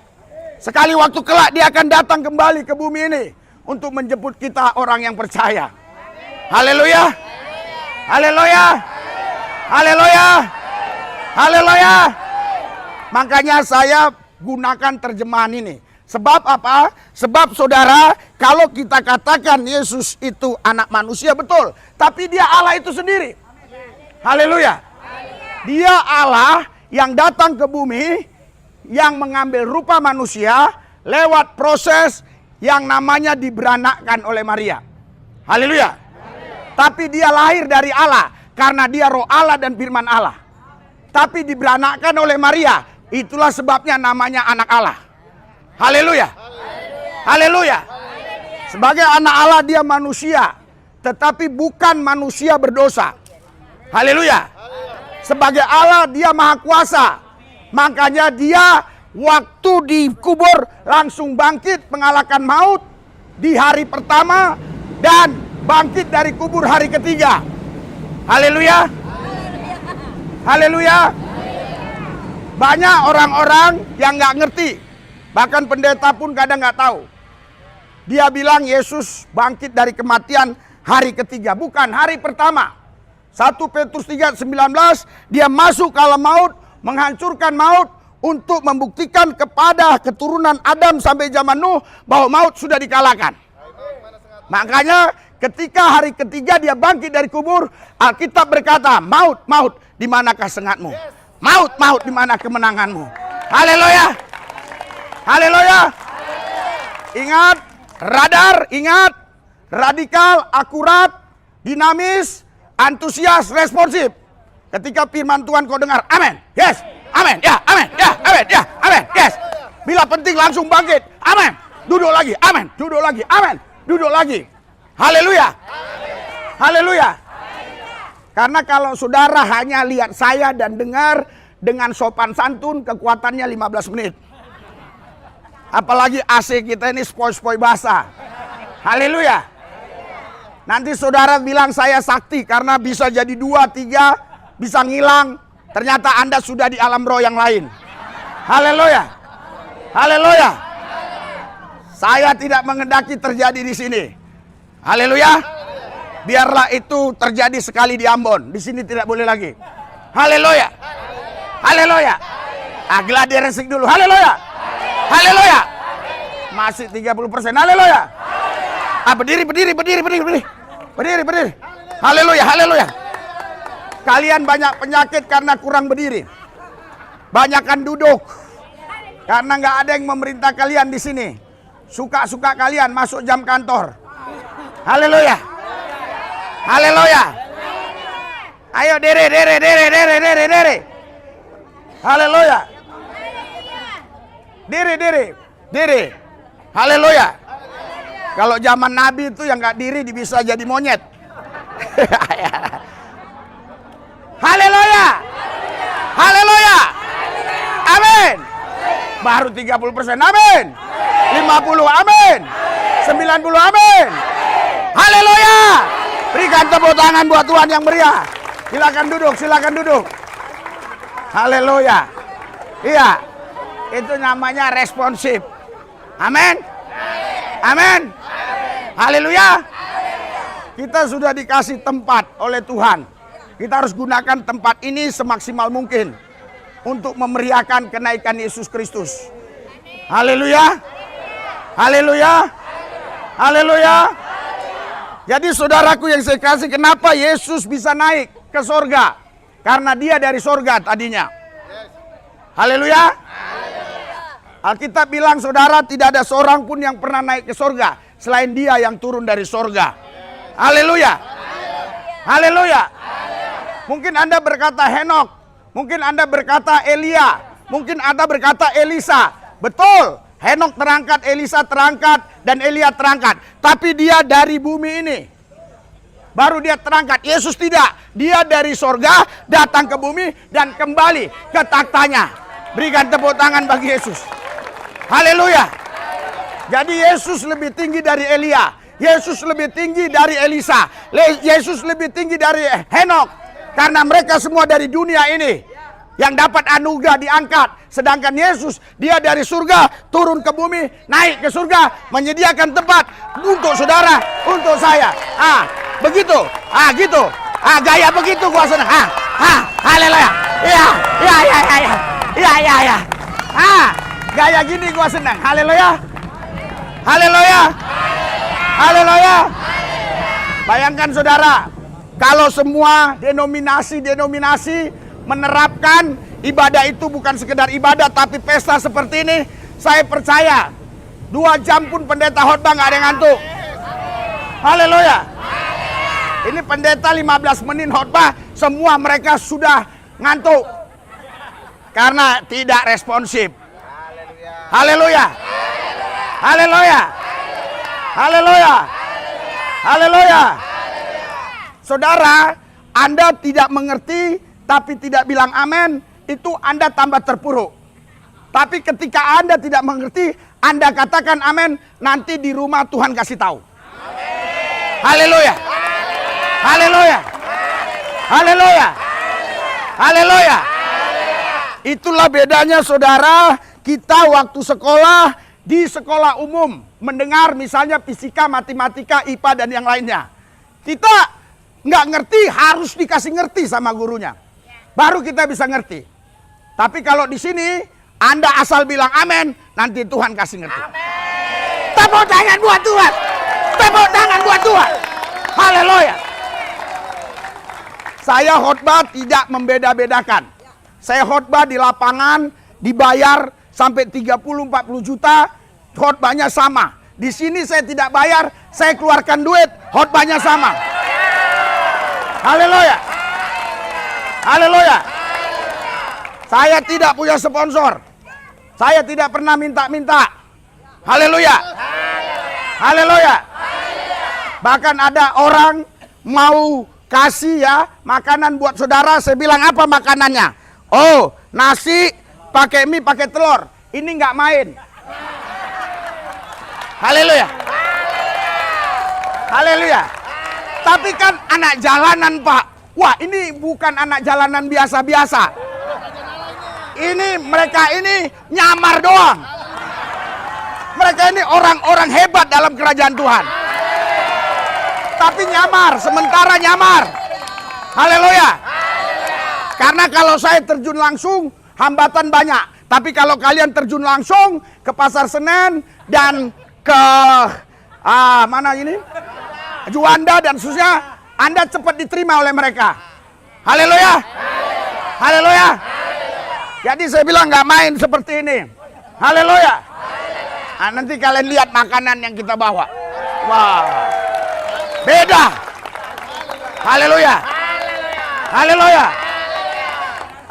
Sekali waktu kelak dia akan datang kembali ke bumi ini. Untuk menjemput kita orang yang percaya. Haleluya. Haleluya. Haleluya. Haleluya. Makanya saya gunakan terjemahan ini. Sebab apa? Sebab saudara, kalau kita katakan Yesus itu anak manusia, betul. Tapi dia Allah itu sendiri. Haleluya. Dia Allah yang datang ke bumi, yang mengambil rupa manusia lewat proses yang namanya diberanakkan oleh Maria. Haleluya. Tapi dia lahir dari Allah karena dia Roh Allah dan Firman Allah. Tapi diberanakkan oleh Maria. Itulah sebabnya namanya anak Allah. Haleluya. Haleluya. Sebagai anak Allah dia manusia, tetapi bukan manusia berdosa. Haleluya. Sebagai Allah dia maha kuasa. Makanya dia waktu dikubur langsung bangkit mengalahkan maut di hari pertama dan bangkit dari kubur hari ketiga. Haleluya. Haleluya. Banyak orang-orang yang nggak ngerti. Bahkan pendeta pun kadang nggak tahu. Dia bilang Yesus bangkit dari kematian hari ketiga. Bukan, hari pertama. 1 Petrus 3:19, dia masuk ke alam maut, menghancurkan maut untuk membuktikan kepada keturunan Adam sampai zaman Nuh bahwa maut sudah dikalahkan. Makanya ketika hari ketiga dia bangkit dari kubur, Alkitab berkata, maut, maut, di manakah sengatmu? Maut, maut, di mana kemenanganmu? Haleluya. Haleluya. Ingat, radar, ingat, radikal, akurat, dinamis, antusias, responsif. Ketika firman Tuhan kau dengar, amin, yes, amin, ya, amin, ya, amin, ya, amin, yes. Bila penting langsung bangkit, amin, duduk lagi, amin, duduk lagi, amin, duduk lagi. Haleluya. Haleluya. Karena kalau saudara hanya lihat saya dan dengar dengan sopan santun, kekuatannya 15 menit. Apalagi AC kita ini spoi-spoi basah. Haleluya. Nanti saudara bilang saya sakti karena bisa jadi 2, 3, bisa ngilang. Ternyata Anda sudah di alam roh yang lain. Haleluya. Haleluya. Saya tidak mengendaki terjadi di sini. Haleluya. Biarlah itu terjadi sekali di Ambon. Di sini tidak boleh lagi. Haleluya. Haleluya. Gladi resik dulu. Haleluya. Haleluya. Masih 30%. Haleluya. Berdiri. Berdiri. Haleluya. Haleluya. Kalian banyak penyakit karena kurang berdiri. Banyakkan duduk. Karena nggak ada yang memerintah kalian di sini. Suka-suka kalian masuk jam kantor. Haleluya. Haleluya. Ayo diri. Haleluya. Diri. Haleluya. Kalau zaman Nabi itu yang nggak diri bisa jadi monyet. Haleluya. Haleluya. Amin. Baru 30%. Amin. 50. Amin. 90. Amin. Haleluya. Berikan tepuk tangan buat Tuhan yang meriah. Silakan duduk. Haleluya. Iya. Itu namanya responsif. Amin. Amin. Haleluya. Kita sudah dikasih tempat oleh Tuhan. Kita harus gunakan tempat ini semaksimal mungkin untuk memeriahkan kenaikan Yesus Kristus. Haleluya. Haleluya. Haleluya. Jadi saudaraku yang saya kasih, kenapa Yesus bisa naik ke sorga? Karena dia dari sorga tadinya. Haleluya. Alkitab bilang saudara tidak ada seorang pun yang pernah naik ke sorga selain dia yang turun dari sorga. Haleluya. Haleluya. Mungkin Anda berkata Henok, mungkin Anda berkata Elia, mungkin Anda berkata Elisa. Betul, Henok terangkat, Elisa terangkat, dan Elia terangkat. Tapi dia dari bumi ini. Baru dia terangkat. Yesus tidak. Dia dari sorga datang ke bumi dan kembali ke taktanya. Berikan tepuk tangan bagi Yesus. Haleluya. Jadi Yesus lebih tinggi dari Elia. Yesus lebih tinggi dari Elisa. Yesus lebih tinggi dari Henok. Karena mereka semua dari dunia ini yang dapat anugerah diangkat. Sedangkan Yesus, dia dari surga turun ke bumi, naik ke surga, menyediakan tempat untuk saudara, untuk saya. Begitu. Gitu. Gaya begitu gua senang. Haleluya. Iya. Gaya gini gua senang. Haleluya. Haleluya. Haleluya. Bayangkan saudara, kalau semua denominasi menerapkan ibadah itu bukan sekedar ibadah tapi pesta seperti ini, saya percaya 2 jam pun pendeta khotbah nggak ada yang ngantuk. Haleluya. Ini pendeta 15 menit khotbah, semua mereka sudah ngantuk karena tidak responsif. Haleluya. Haleluya. Haleluya. Haleluya. Saudara, Anda tidak mengerti tapi tidak bilang amin, itu Anda tambah terpuruk. Tapi ketika Anda tidak mengerti, Anda katakan amin, nanti di rumah Tuhan kasih tahu. Haleluya. Haleluya. Haleluya. Haleluya. Itulah bedanya saudara, kita waktu sekolah di sekolah umum mendengar misalnya fisika, matematika, IPA dan yang lainnya. Kita nggak ngerti, harus dikasih ngerti sama gurunya. Baru kita bisa ngerti. Tapi kalau di sini Anda asal bilang amin, nanti Tuhan kasih ngerti. Amen. Tepuk tangan buat Tuhan. Tepuk tangan buat Tuhan. Haleluya. Saya khotbah tidak membeda-bedakan. Saya khotbah di lapangan, dibayar sampai 30-40 juta, khotbahnya sama. Di sini saya tidak bayar, saya keluarkan duit, khotbahnya sama. Haleluya. Haleluya. Saya tidak punya sponsor. Saya tidak pernah minta-minta. Haleluya. Haleluya. Bahkan ada orang mau kasih ya makanan buat saudara, saya bilang apa makanannya? Oh, nasi pakai mie pakai telur. Ini nggak main. Haleluya. Haleluya. Tapi kan anak jalanan, Pak. Wah, ini bukan anak jalanan biasa-biasa. Ini mereka ini nyamar doang. Mereka ini orang-orang hebat dalam kerajaan Tuhan. Tapi nyamar, sementara nyamar. Haleluya. Karena kalau saya terjun langsung, hambatan banyak. Tapi kalau kalian terjun langsung ke Pasar Senen dan ke mana ini? Juanda dan seterusnya, Anda cepat diterima oleh mereka. Haleluya. Haleluya. Jadi saya bilang nggak main seperti ini. Haleluya. Nah, nanti kalian lihat makanan yang kita bawa. Wah. Beda. Haleluya. Haleluya.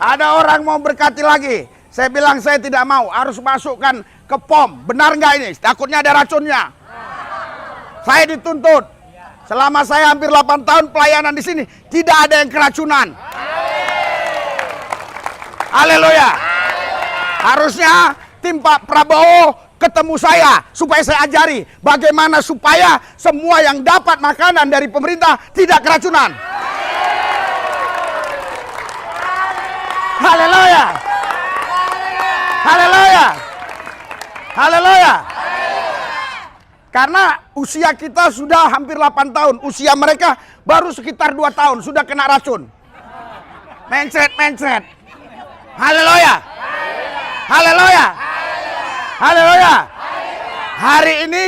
Ada orang mau berkati lagi. Saya bilang saya tidak mau, harus masukkan ke POM. Benar nggak ini? Takutnya ada racunnya. Saya dituntut. Selama saya hampir 8 tahun pelayanan di sini, tidak ada yang keracunan. Haleluya. Harusnya tim Pak Prabowo ketemu saya supaya saya ajari bagaimana supaya semua yang dapat makanan dari pemerintah tidak keracunan. Haleluya. Haleluya. Haleluya. Karena usia kita sudah hampir 8 tahun, usia mereka baru sekitar 2 tahun sudah kena racun. Mencret. Haleluya. Haleluya. Haleluya. Hari ini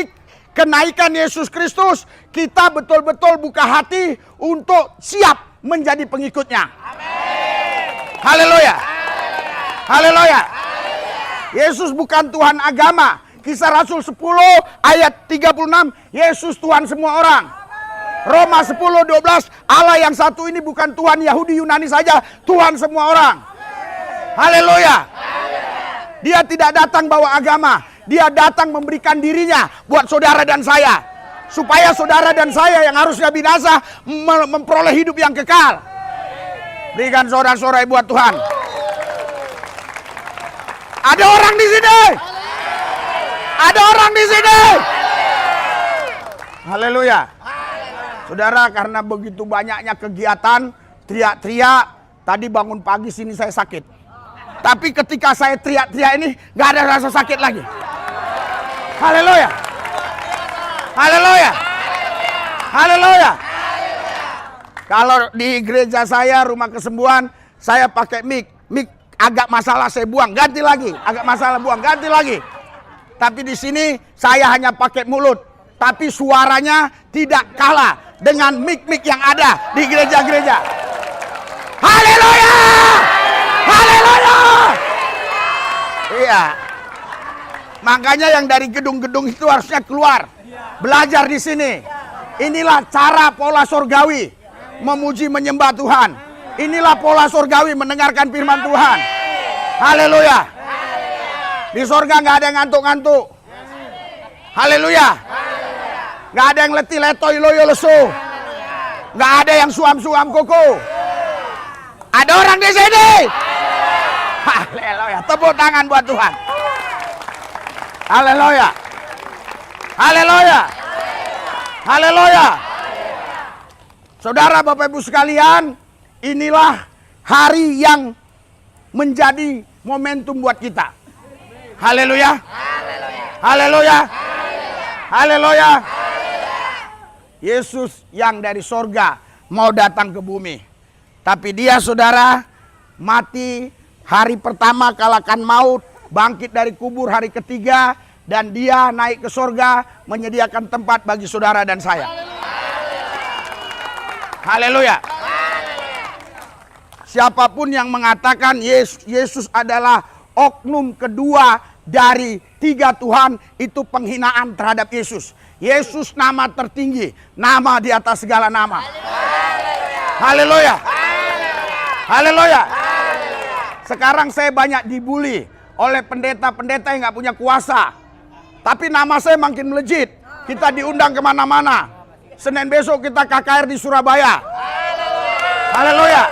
kenaikan Yesus Kristus, kita betul-betul buka hati untuk siap menjadi pengikutnya. Haleluya. Haleluya. Yesus bukan Tuhan agama. Kisah Rasul 10 ayat 36, Yesus Tuhan semua orang. Roma 10:12, Allah yang satu ini bukan Tuhan Yahudi Yunani saja, Tuhan semua orang. Haleluya. Dia tidak datang bawa agama, dia datang memberikan dirinya buat saudara dan saya. Supaya saudara dan saya yang harusnya binasa memperoleh hidup yang kekal. Berikan sorak-sorai buat Tuhan. Ada orang di sini. Ada orang di sini. Haleluya. Saudara, karena begitu banyaknya kegiatan, teriak-teriak, tadi bangun pagi sini saya sakit. Tapi ketika saya teriak-teriak ini, gak ada rasa sakit lagi. Haleluya. Haleluya. Haleluya. Kalau di gereja saya, rumah kesembuhan, saya pakai mic. Mic agak masalah saya buang, ganti lagi. Agak masalah buang, ganti lagi. Tapi di sini saya hanya pakai mulut. Tapi suaranya tidak kalah dengan mic-mic yang ada di gereja-gereja. Haleluya! Haleluya! Iya. Makanya yang dari gedung-gedung itu harusnya keluar. Belajar di sini. Inilah cara pola surgawi memuji menyembah Tuhan. Inilah pola surgawi mendengarkan firman Tuhan. Haleluya. Di surga nggak ada yang ngantuk-ngantuk. Haleluya. Nggak ada yang letih letoy loyo lesu. Nggak ada yang suam-suam koko. Ada orang di sini. Haleluya. Tepuk tangan buat Tuhan. Haleluya. Haleluya. Haleluya. Saudara, Bapak Ibu sekalian, inilah hari yang menjadi momentum buat kita. Haleluya. Haleluya. Haleluya. Yesus yang dari sorga mau datang ke bumi. Tapi dia, saudara, mati hari pertama kalahkan maut, bangkit dari kubur hari ketiga, dan dia naik ke sorga menyediakan tempat bagi saudara dan saya. Haleluya. Siapapun yang mengatakan Yesus adalah oknum kedua dari 3 Tuhan, itu penghinaan terhadap Yesus. Yesus nama tertinggi, nama di atas segala nama. Haleluya. Haleluya. Sekarang saya banyak dibully oleh pendeta-pendeta yang gak punya kuasa. Tapi nama saya makin melejit. Kita diundang kemana-mana. Senin besok kita KKR di Surabaya. Haleluya.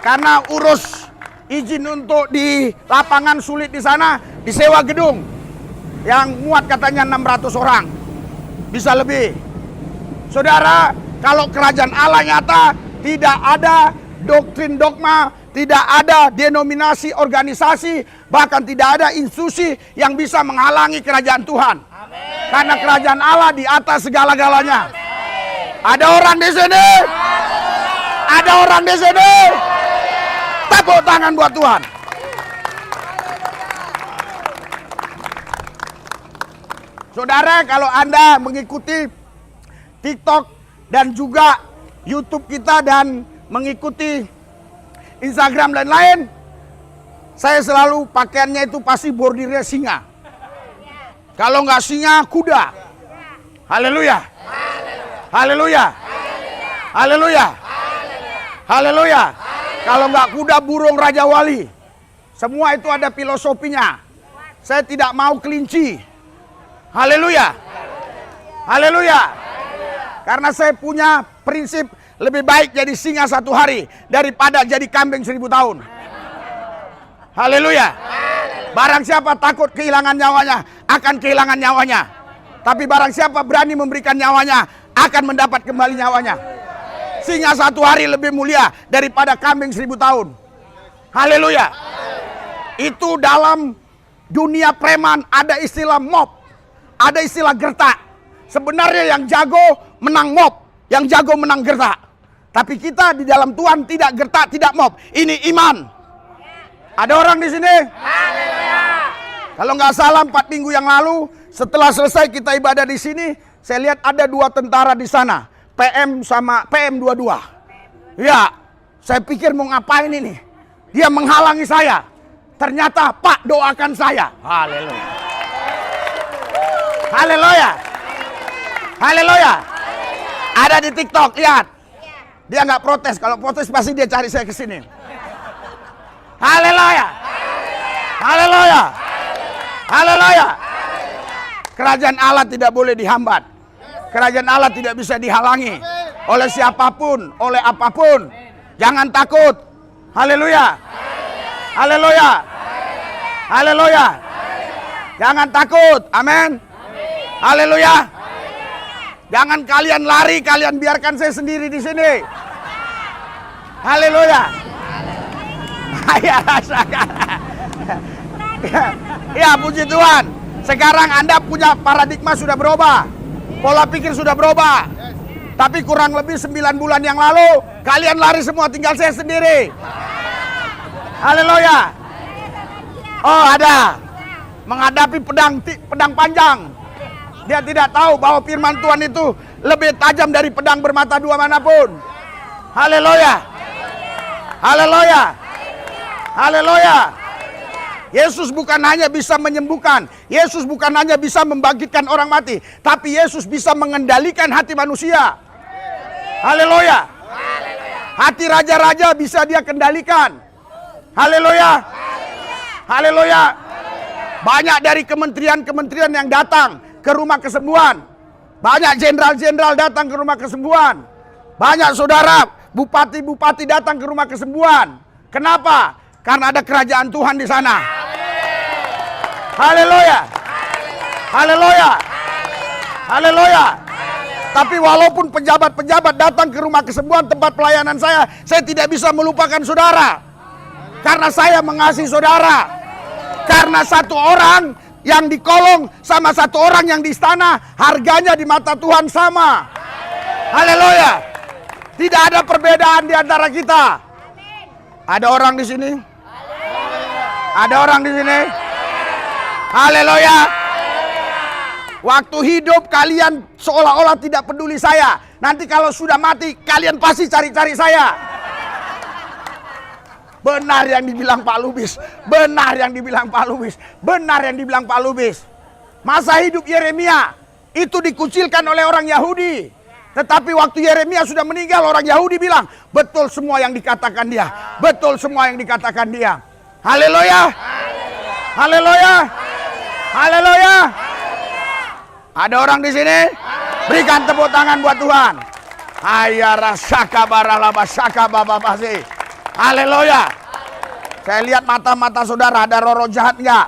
Karena urus izin untuk di lapangan sulit di sana, disewa gedung yang muat katanya 600 orang. Bisa lebih. Saudara, kalau kerajaan Allah nyata, tidak ada doktrin dogma, tidak ada denominasi organisasi, bahkan tidak ada institusi yang bisa menghalangi kerajaan Tuhan. Amen. Karena kerajaan Allah di atas segala-galanya. Ada orang di sini. Ada orang di sini. Tepuk tangan buat Tuhan. Saudara, kalau Anda mengikuti TikTok dan juga YouTube kita dan mengikuti Instagram dan lain, saya selalu pakaiannya itu pasti bordirnya singa. Kalau nggak singa, kuda. Haleluya. Haleluya. Haleluya. Haleluya. Kalau nggak kuda, burung Raja Wali. Semua itu ada filosofinya. Saya tidak mau kelinci. Haleluya. Haleluya. Karena saya punya prinsip lebih baik jadi singa 1 hari daripada jadi kambing 1000 tahun. Haleluya. Barang siapa takut kehilangan nyawanya, akan kehilangan nyawanya. Tapi barang siapa berani memberikan nyawanya, akan mendapat kembali nyawanya. Singa 1 hari lebih mulia daripada kambing 1000 tahun. Haleluya. Itu dalam dunia preman ada istilah mob. Ada istilah gertak. Sebenarnya yang jago menang mob, yang jago menang gertak. Tapi kita di dalam Tuhan tidak gertak, tidak mob. Ini iman. Ada orang di sini? Haleluya. Kalau nggak salah 4 minggu yang lalu, setelah selesai kita ibadah di sini, saya lihat ada 2 tentara di sana, PM sama PM22. Ya, saya pikir mau ngapain ini? Dia menghalangi saya. Ternyata Pak doakan saya. Haleluya. Haleluya. Haleluya. Ada di TikTok, lihat. Dia nggak protes. Kalau protes pasti dia cari saya ke sini. Haleluya. Haleluya. Haleluya. Kerajaan Allah tidak boleh dihambat. Kerajaan Allah tidak bisa dihalangi oleh siapapun, oleh apapun. Jangan takut. Haleluya. Haleluya. Haleluya. Jangan takut. Amin. Haleluya. Jangan kalian lari, kalian biarkan saya sendiri di sini. Haleluya. Ya, puji Tuhan. Sekarang Anda punya paradigma sudah berubah. Pola pikir sudah berubah. Tapi kurang lebih 9 bulan yang lalu kalian lari semua, tinggal saya sendiri. Haleluya. Oh, ada. Menghadapi pedang panjang. Dia tidak tahu bahwa firman Tuhan itu lebih tajam dari pedang bermata dua manapun. Haleluya. Haleluya. Haleluya. Yesus bukan hanya bisa menyembuhkan, Yesus bukan hanya bisa membangkitkan orang mati, tapi Yesus bisa mengendalikan hati manusia. Haleluya. Hati raja-raja bisa dia kendalikan. Haleluya. Haleluya. Banyak dari kementerian-kementerian yang datang ke rumah kesembuhan. Banyak jenderal-jenderal datang ke rumah kesembuhan. Banyak saudara, bupati-bupati datang ke rumah kesembuhan. Kenapa? Karena ada kerajaan Tuhan di sana. Haleluya. Haleluya. Haleluya. Tapi walaupun pejabat-pejabat datang ke rumah kesembuhan tempat pelayanan saya tidak bisa melupakan saudara. Karena saya mengasihi saudara. Karena satu orang yang di kolong sama satu orang yang di istana, harganya di mata Tuhan sama. Haleluya. Tidak ada perbedaan di antara kita. Ada orang di sini? Ada orang di sini? Haleluya. Waktu hidup kalian seolah-olah tidak peduli saya. Nanti kalau sudah mati kalian pasti cari-cari saya. Benar yang dibilang Pak Lubis. Benar yang dibilang Pak Lubis. Benar yang dibilang Pak Lubis. Masa hidup Yeremia itu dikucilkan oleh orang Yahudi. Tetapi waktu Yeremia sudah meninggal, orang Yahudi bilang, betul semua yang dikatakan dia. Betul semua yang dikatakan dia. Haleluya. Haleluya. Haleluya. Ada orang di sini? Berikan tepuk tangan buat Tuhan. Ayara saka baralaba saka bababasi. Haleluya. Saya lihat mata-mata saudara, ada roh jahat enggak?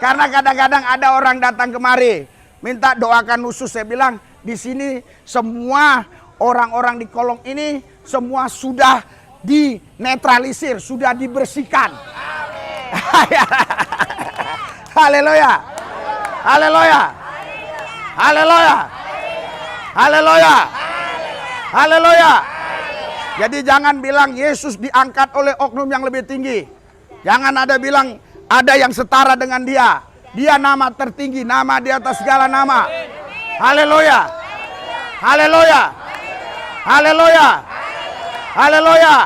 Karena kadang-kadang ada orang datang kemari minta doakan khusus. Saya bilang di sini semua orang-orang di kolong ini semua sudah dinetralisir, sudah dibersihkan. Haleluya. Haleluya. Haleluya. Haleluya. Haleluya. Jadi jangan bilang Yesus diangkat oleh oknum yang lebih tinggi. Jangan ada bilang ada yang setara dengan dia. Dia nama tertinggi, nama di atas segala nama. Haleluya. Haleluya. Haleluya. Haleluya.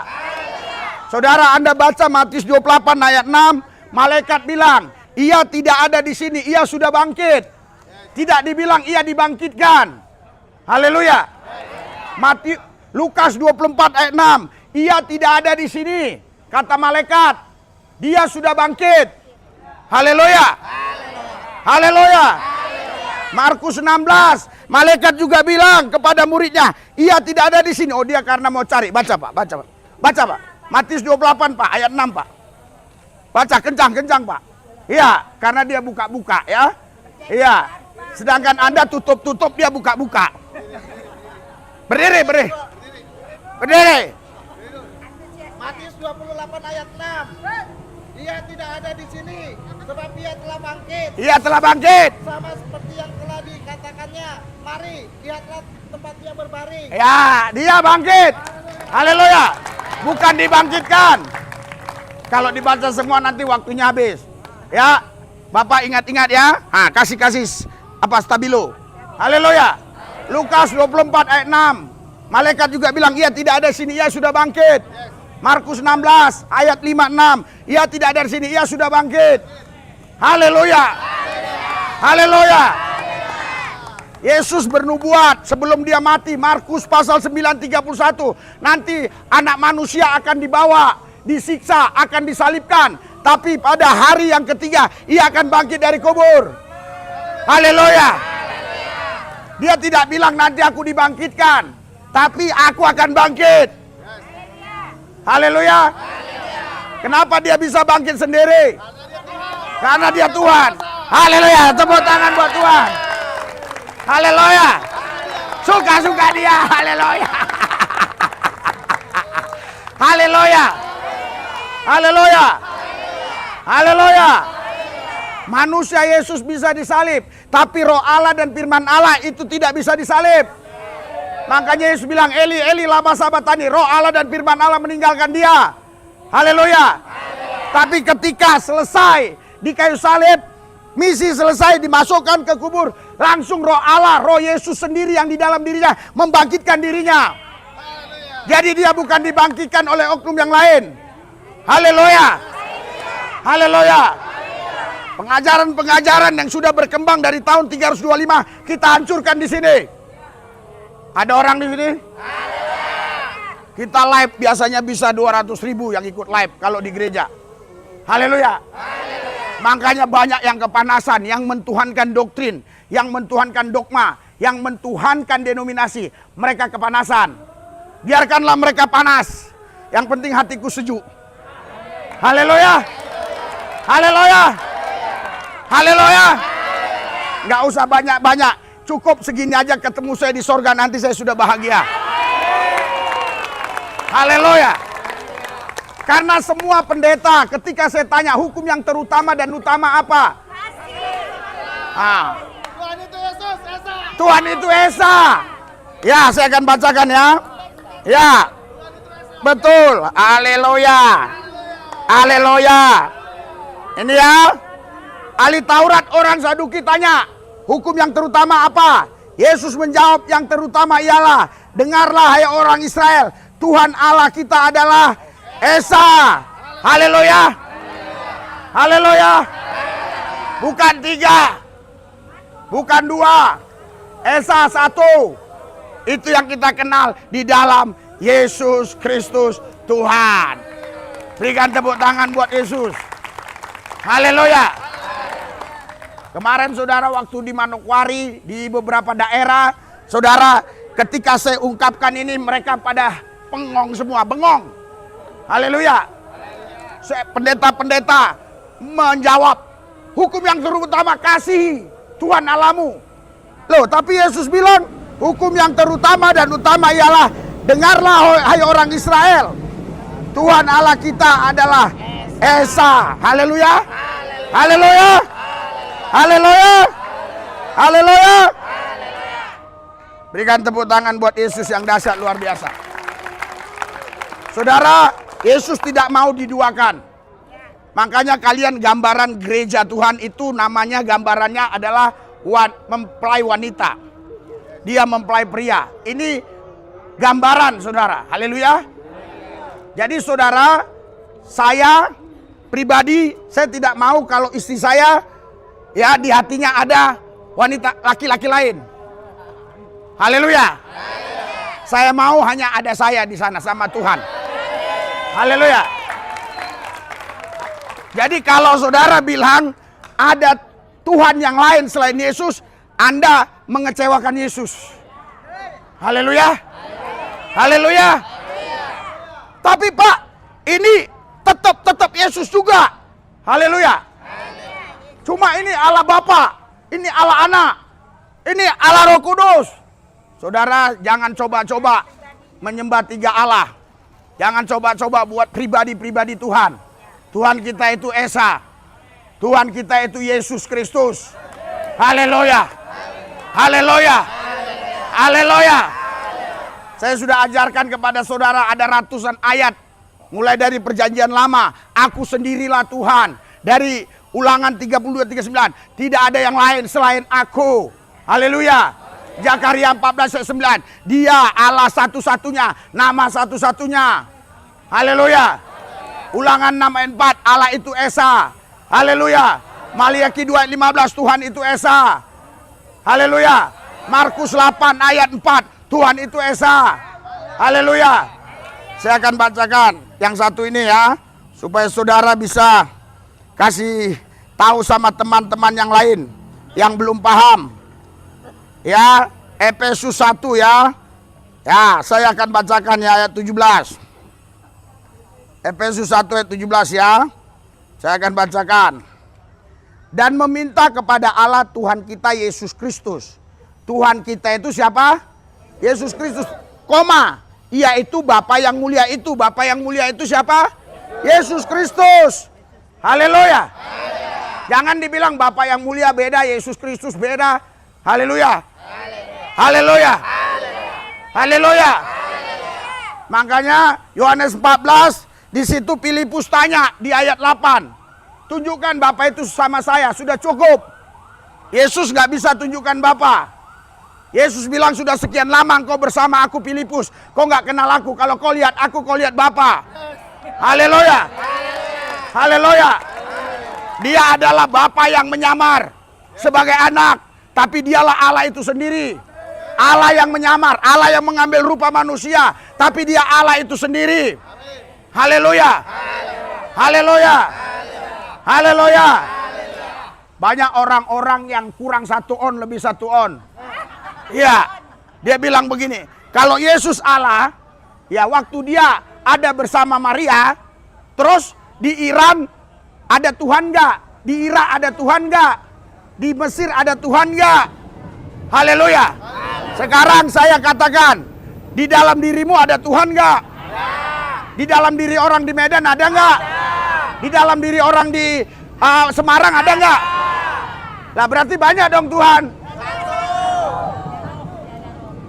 Saudara, Anda baca Matius 28 ayat 6, malaikat bilang, ia tidak ada di sini, ia sudah bangkit. Tidak dibilang ia dibangkitkan. Haleluya. Lukas 24 ayat 6, ia tidak ada di sini, kata malaikat. Dia sudah bangkit. Haleluya. Haleluya. Markus 16, malaikat juga bilang kepada muridnya, ia tidak ada di sini. Oh, dia karena mau cari. Baca Pak, baca Pak. Baca Pak. Matius 28 Pak, ayat 6 Pak. Baca kencang-kencang Pak. Iya, karena dia buka-buka ya. Iya. Sedangkan Anda tutup-tutup, dia buka-buka. Berdiri, berdiri. Berdiri. Matius 28 ayat 6. Ia tidak ada di sini, sebab ia telah bangkit. Ia telah bangkit. Sama seperti yang telah dikatakannya. Mari, lihatlah tempat dia berbaring. Ya, dia bangkit. Haleluya. Bukan dibangkitkan. Kalau dibaca semua nanti waktunya habis. Ya, Bapak ingat-ingat ya. Kasih stabilo. Haleluya. Lukas 24 ayat 6. Malaikat juga bilang, ia tidak ada di sini, ia sudah bangkit. Markus 16 ayat 5-6. Ia tidak ada di sini, ia sudah bangkit. Haleluya. Haleluya. Yesus bernubuat sebelum dia mati. Markus pasal 9:31. Nanti anak manusia akan dibawa, disiksa, akan disalibkan. Tapi pada hari yang ketiga ia akan bangkit dari kubur. Haleluya. Dia tidak bilang nanti aku dibangkitkan, tapi aku akan bangkit. Haleluya. Kenapa dia bisa bangkit sendiri? Karena dia Tuhan. Haleluya. Tepuk tangan buat Tuhan. Haleluya. Suka-suka dia. Haleluya. Haleluya. Haleluya. Haleluya. Manusia Yesus bisa disalib, tapi roh Allah dan firman Allah itu tidak bisa disalib. Makanya Yesus bilang, Eli, Eli, lama sabatani. Roh Allah dan firman Allah meninggalkan dia. Haleluya. Tapi ketika selesai di kayu salib, misi selesai, dimasukkan ke kubur, langsung roh Allah, roh Yesus sendiri yang di dalam dirinya membangkitkan dirinya. Jadi dia bukan dibangkitkan oleh oknum yang lain. Haleluya. Haleluya. Pengajaran-pengajaran yang sudah berkembang dari tahun 325 kita hancurkan di sini. Ada orang di sini? Kita live biasanya bisa 200.000 yang ikut live kalau di gereja. Haleluya. Makanya banyak yang kepanasan, yang mentuhankan doktrin, yang mentuhankan dogma, yang mentuhankan denominasi. Mereka kepanasan. Biarkanlah mereka panas. Yang penting hatiku sejuk. Haleluya. Haleluya. Haleluya. Nggak usah banyak-banyak. Cukup segini aja ketemu saya di sorga, nanti saya sudah bahagia. Haleluya. Karena semua pendeta ketika saya tanya hukum yang terutama dan utama apa? Tuhan itu Yesus, Esa. Tuhan itu Esa. Ya, saya akan bacakan ya. Ya. Betul. Haleluya. Haleluya. Ini ya. Ahli Taurat orang Saduki tanya, hukum yang terutama apa? Yesus menjawab, yang terutama ialah, dengarlah hai orang Israel, Tuhan Allah kita adalah Esa. Haleluya. Haleluya. Bukan 3, bukan 2, Esa 1. Itu yang kita kenal di dalam Yesus Kristus Tuhan. Berikan tepuk tangan buat Yesus. Haleluya. Kemarin saudara waktu di Manokwari, di beberapa daerah, saudara ketika saya ungkapkan ini mereka pada bengong semua, bengong. Haleluya. Pendeta-pendeta menjawab, hukum yang terutama kasih Tuhan Allahmu. Loh, tapi Yesus bilang, hukum yang terutama dan utama ialah, dengarlah hai orang Israel, Tuhan Allah kita adalah Esa. Haleluya. Haleluya. Haleluya. Haleluya. Berikan tepuk tangan buat Yesus yang dahsyat luar biasa. Saudara, Yesus tidak mau diduakan. Makanya kalian gambaran gereja Tuhan itu namanya, gambarannya adalah mempelai wanita. Dia mempelai pria. Ini gambaran saudara. Haleluya. Jadi saudara, saya pribadi, saya tidak mau kalau istri saya ya di hatinya ada wanita laki-laki lain. Haleluya. Saya mau hanya ada saya di sana sama Tuhan. Haleluya. Jadi kalau saudara bilang ada Tuhan yang lain selain Yesus, Anda mengecewakan Yesus. Haleluya. Haleluya. Tapi Pak, ini tetap Yesus juga. Haleluya. Cuma ini Allah Bapa, ini Allah Anak, ini Allah Roh Kudus. Saudara, jangan coba-coba menyembah 3 Allah. Jangan coba-coba buat pribadi-pribadi Tuhan. Tuhan kita itu Esa. Tuhan kita itu Yesus Kristus. Haleluya. Haleluya. Haleluya. Saya sudah ajarkan kepada saudara ada ratusan ayat. Mulai dari perjanjian lama, aku sendirilah Tuhan. Dari Ulangan 32:39, tidak ada yang lain selain aku. Haleluya. Zakaria 14:9, dia Allah satu-satunya, nama satu-satunya. Haleluya. Ulangan 6 ayat 4, Allah itu Esa. Haleluya. Maliaki 2 ayat 15, Tuhan itu Esa. Haleluya. Markus 8 ayat 4, Tuhan itu Esa. Haleluya. Saya akan bacakan yang satu ini ya, supaya saudara bisa kasih tahu sama teman-teman yang lain yang belum paham. Ya, Efesus 1 ya. Ya, saya akan bacakan ya ayat 17. Efesus 1 ayat 17 ya. Saya akan bacakan. Dan meminta kepada Allah Tuhan kita Yesus Kristus. Tuhan kita itu siapa? Yesus Kristus, koma. Ia itu Bapa yang mulia itu. Bapa yang mulia itu siapa? Yesus Kristus. Haleluya. Jangan dibilang Bapa yang mulia beda, Yesus Kristus beda. Haleluya. Haleluya. Haleluya. Makanya Yohanes 14 di situ Filipus tanya di ayat 8. Tunjukkan Bapa itu sama saya, sudah cukup. Yesus nggak bisa tunjukkan Bapa. Yesus bilang sudah sekian lama engkau bersama aku Filipus, kau nggak kenal aku. Kalau kau lihat aku, kau lihat Bapa. Haleluya. Haleluya. Dia adalah Bapa yang menyamar sebagai anak, tapi dialah Allah itu sendiri. Allah yang menyamar, Allah yang mengambil rupa manusia, tapi dia Allah itu sendiri. Haleluya. Haleluya. Haleluya. Banyak orang-orang yang kurang 1 on lebih 1 on. Iya, dia bilang begini, kalau Yesus Allah, ya waktu dia ada bersama Maria, terus di Iran ada Tuhan nggak? Di Irak ada Tuhan nggak? Di Mesir ada Tuhan nggak? Haleluya. Sekarang saya katakan, di dalam dirimu ada Tuhan nggak? Di dalam diri orang di Medan ada nggak? Di dalam diri orang di Semarang ada nggak? Lah berarti banyak dong Tuhan.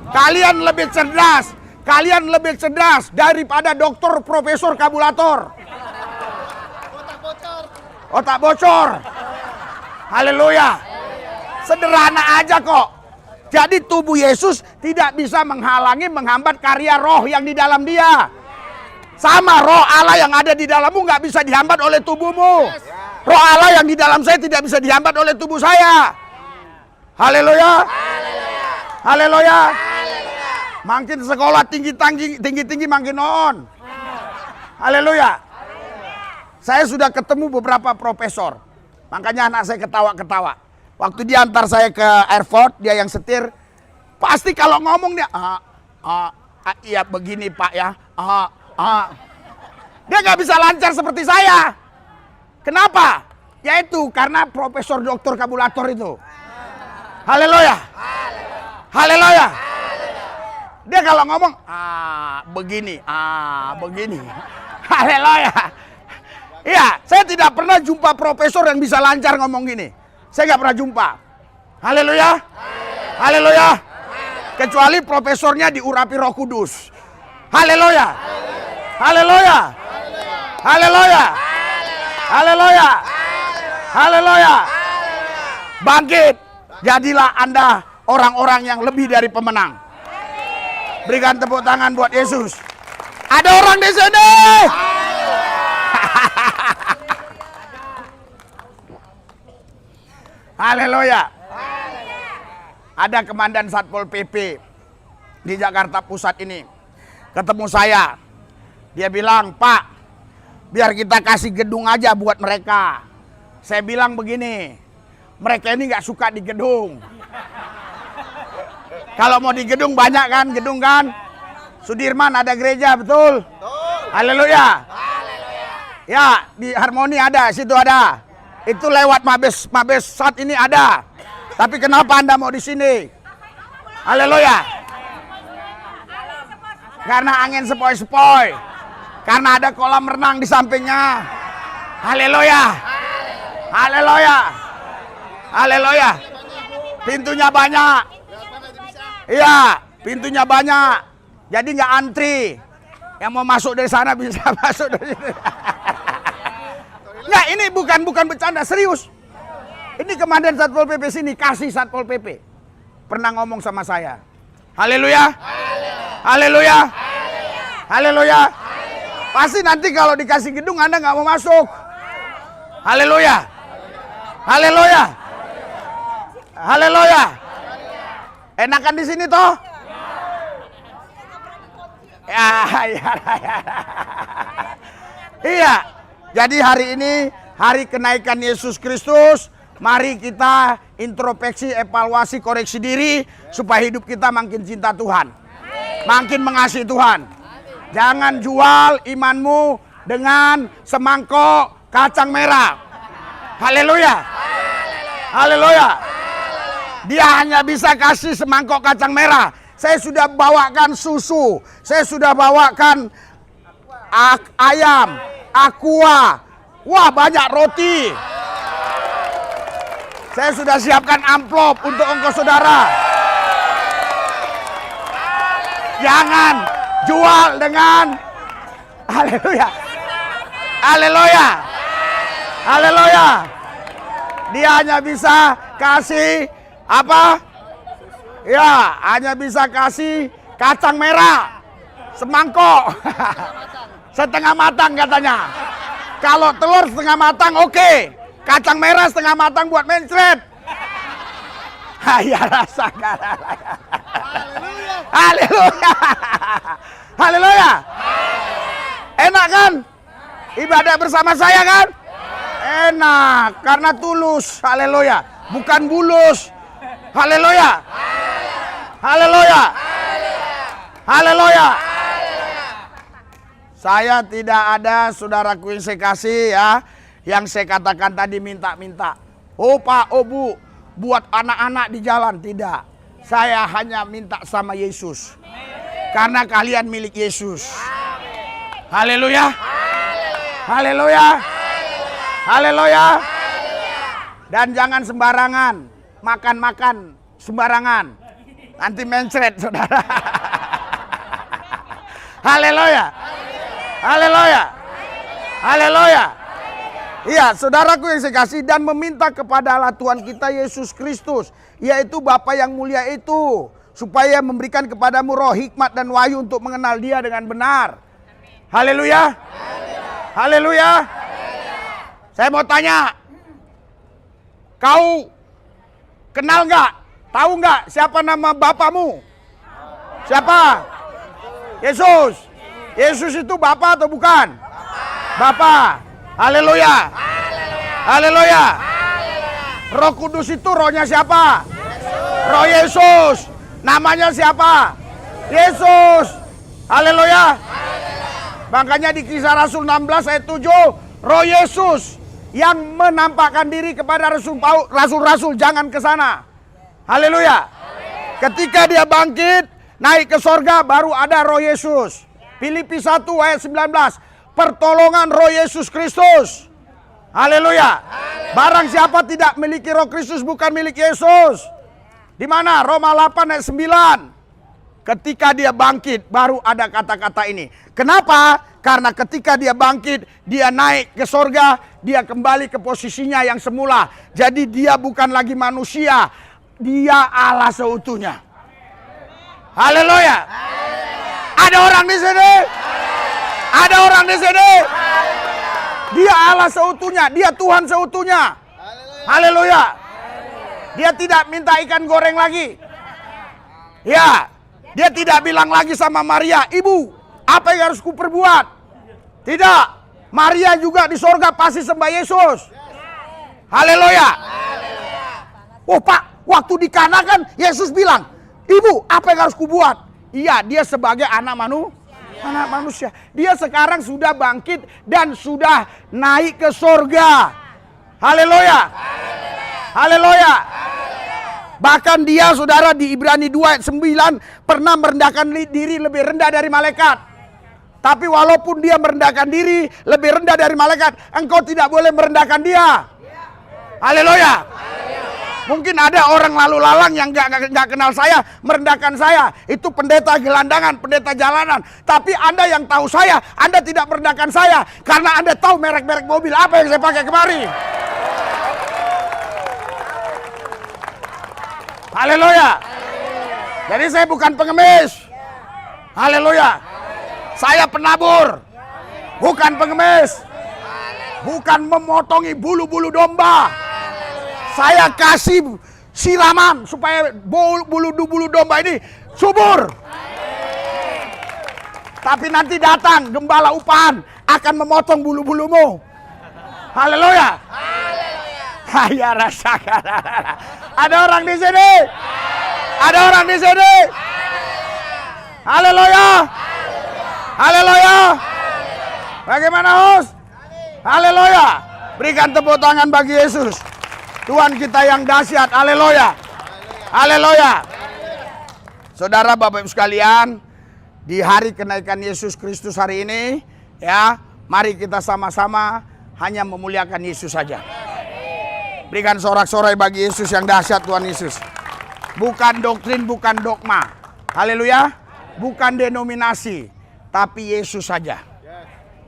Kalian lebih cerdas. Kalian lebih cerdas daripada dokter, profesor, kabulator. Otak bocor. Haleluya. Sederhana aja kok. Jadi tubuh Yesus tidak bisa menghalangi, menghambat karya roh yang di dalam dia. Sama roh Allah yang ada di dalammu nggak bisa dihambat oleh tubuhmu. Roh Allah yang di dalam saya tidak bisa dihambat oleh tubuh saya. Haleluya. Haleluya. Makin sekolah tinggi-tinggi makin on. Haleluya. Saya sudah ketemu beberapa profesor. Makanya anak saya ketawa-ketawa. Waktu dia antar saya ke airport, dia yang setir. Pasti kalau ngomong dia, iya begini Pak ya. Dia nggak bisa lancar seperti saya. Kenapa? Yaitu karena profesor doktor kabulator itu. Haleluya. Haleluya. Dia kalau ngomong, begini, begini. Haleluya. Iya, saya tidak pernah jumpa profesor yang bisa lancar ngomong gini. Saya nggak pernah jumpa. Haleluya. Haleluya. Kecuali profesornya diurapi Roh Kudus. Haleluya. Haleluya. Haleluya. Haleluya. Haleluya. Bangkit. Jadilah Anda orang-orang yang lebih dari pemenang. Berikan tepuk tangan buat Yesus. Ada orang di sini. Haleluya. Ada komandan Satpol PP di Jakarta Pusat ini. Ketemu saya. Dia bilang, Pak, biar kita kasih gedung aja buat mereka. Saya bilang begini, mereka ini nggak suka di gedung. Kalau mau di gedung banyak kan, gedung kan. Sudirman ada gereja, betul? Haleluya. Ya, di Harmoni ada, situ ada. Itu lewat Mabes saat ini ada. Tapi kenapa Anda mau di sini? Haleluya. Karena angin sepoi-sepoi. Karena ada kolam renang di sampingnya. Haleluya. Haleluya. Haleluya. Pintunya banyak. Iya, pintunya banyak. Jadi nggak antri. Yang mau masuk dari sana bisa masuk dari sini. Nggak, ini bukan bercanda, serius. Ini komandan Satpol PP sini, kasih Satpol PP. Pernah ngomong sama saya. Haleluya. Haleluya. Haleluya. Pasti nanti kalau dikasih gedung Anda nggak mau masuk. Haleluya. Haleluya. Haleluya. Enakan di sini toh? Ya. Iya. Jadi hari ini hari kenaikan Yesus Kristus. Mari kita introspeksi, evaluasi, koreksi diri supaya hidup kita makin cinta Tuhan. Makin mengasihi Tuhan. Jangan jual imanmu dengan semangkok kacang merah. Haleluya. Haleluya. Dia hanya bisa kasih semangkok kacang merah. Saya sudah bawakan susu. Saya sudah bawakan ayam, aqua. Wah, banyak roti. Saya sudah siapkan amplop untuk ongkos saudara. Jangan jual dengan haleluya. Haleluya. Haleluya. Dia hanya bisa kasih apa? Ya, hanya bisa kasih kacang merah semangkok. Setengah matang katanya. Kalau telur setengah matang oke. Kacang merah setengah matang buat mencret. Ya rasakan. Haleluya. Haleluya. Enak kan? Ibadah bersama saya kan? Enak karena tulus. Haleluya. Bukan bulus. Haleluya. Haleluya. Haleluya. Saya tidak ada saudaraku yang saya kasih ya. Yang saya katakan tadi minta-minta. Oh Pak, oh Bu, buat anak-anak di jalan. Tidak. Saya hanya minta sama Yesus. Karena kalian milik Yesus. Haleluya. Haleluya. Haleluya. Dan jangan sembarangan. Makan-makan sembarangan. Nanti mencret saudara. Haleluya. Haleluya. Haleluya. Iya, saudaraku yang saya kasih dan meminta kepada Allah Tuhan kita Yesus Kristus, yaitu Bapa yang mulia itu, supaya memberikan kepadamu roh hikmat dan wahyu untuk mengenal Dia dengan benar. Haleluya. Haleluya. Saya mau tanya, kau kenal nggak? Tahu nggak siapa nama bapamu? Siapa? Yesus. Yesus itu Bapa atau bukan? Bapa. Haleluya. Haleluya. Roh Kudus itu rohnya siapa? Roh Yesus. Namanya siapa? Yesus. Haleluya. Makanya di Kisah Rasul 16 ayat 7, Roh Yesus yang menampakkan diri kepada rasul-rasul, jangan ke sana. Haleluya. Ketika dia bangkit, naik ke sorga, baru ada Roh Yesus. Filipi 1 ayat 19. Pertolongan Roh Yesus Kristus. Haleluya. Barang siapa tidak memiliki Roh Kristus bukan milik Yesus. Di mana? Roma 8 ayat 9. Ketika dia bangkit baru ada kata-kata ini. Kenapa? Karena ketika dia bangkit, dia naik ke sorga, dia kembali ke posisinya yang semula. Jadi dia bukan lagi manusia, dia Allah seutuhnya. Haleluya. Ada orang di sini? Ada orang di sini. Dia Allah seutuhnya, dia Tuhan seutuhnya. Haleluya. Dia tidak minta ikan goreng lagi. Ya, dia tidak bilang lagi sama Maria, "Ibu, apa yang harus kuperbuat?" Tidak. Maria juga di sorga pasti sembah Yesus. Haleluya. Oh Pak, waktu di Kana kan Yesus bilang, "Ibu, apa yang harus kubuat?" Iya, dia sebagai anak manusia. Dia sekarang sudah bangkit dan sudah naik ke sorga. Haleluya. Haleluya. Bahkan dia saudara di Ibrani 2 ayat 9 pernah merendahkan diri lebih rendah dari malaikat. Tapi walaupun dia merendahkan diri lebih rendah dari malaikat, engkau tidak boleh merendahkan dia. Haleluya. Mungkin ada orang lalu lalang yang gak kenal saya, merendahkan saya. Itu pendeta gelandangan, pendeta jalanan. Tapi Anda yang tahu saya, Anda tidak merendahkan saya. Karena Anda tahu merek-merek mobil apa yang saya pakai kemari. Haleluya. Jadi saya bukan pengemis. Haleluya. Saya penabur. bukan pengemis, bukan memotongi bulu-bulu domba. Saya kasih siraman supaya bulu domba ini subur. Tapi nanti datang gembala upahan akan memotong bulu-bulumu. Haleluya. Haya rasakan. Ada orang di sini. Ada orang di sini. Haleluya. Haleluya. Bagaimana, host? Haleluya. Berikan tepuk tangan bagi Yesus. Tuhan kita yang dahsyat. Haleluya. Haleluya. Saudara, Bapak Ibu sekalian, di hari kenaikan Yesus Kristus hari ini, ya, mari kita sama-sama hanya memuliakan Yesus saja. Berikan sorak-sorai bagi Yesus yang dahsyat, Tuhan Yesus. Bukan doktrin, bukan dogma. Haleluya. Bukan denominasi, tapi Yesus saja.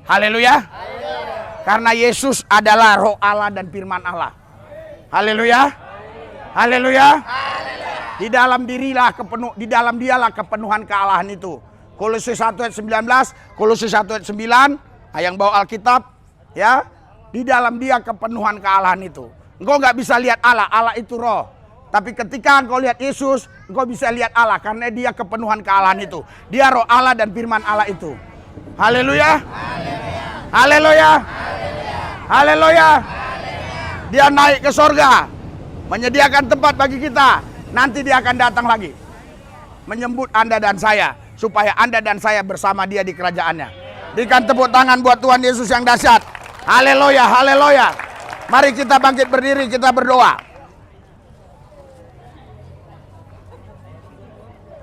Haleluya. Karena Yesus adalah Roh Allah dan Firman Allah. Haleluya. Haleluya. Di dalam dialah kepenuhan kealahan itu. Kolose 1 ayat 19, Kolose 1 ayat 9, yang bawa Alkitab, ya. Di dalam dia kepenuhan kealahan itu. Engkau nggak bisa lihat Allah, Allah itu roh. Tapi ketika engkau lihat Yesus, engkau bisa lihat Allah karena dia kepenuhan kealahan itu. Dia Roh Allah dan Firman Allah itu. Haleluya. Haleluya. Haleluya. Dia naik ke sorga, menyediakan tempat bagi kita. Nanti dia akan datang lagi, menyambut Anda dan saya, supaya Anda dan saya bersama dia di kerajaannya. Berikan tepuk tangan buat Tuhan Yesus yang dahsyat. Haleluya, haleluya. Mari kita bangkit berdiri, kita berdoa.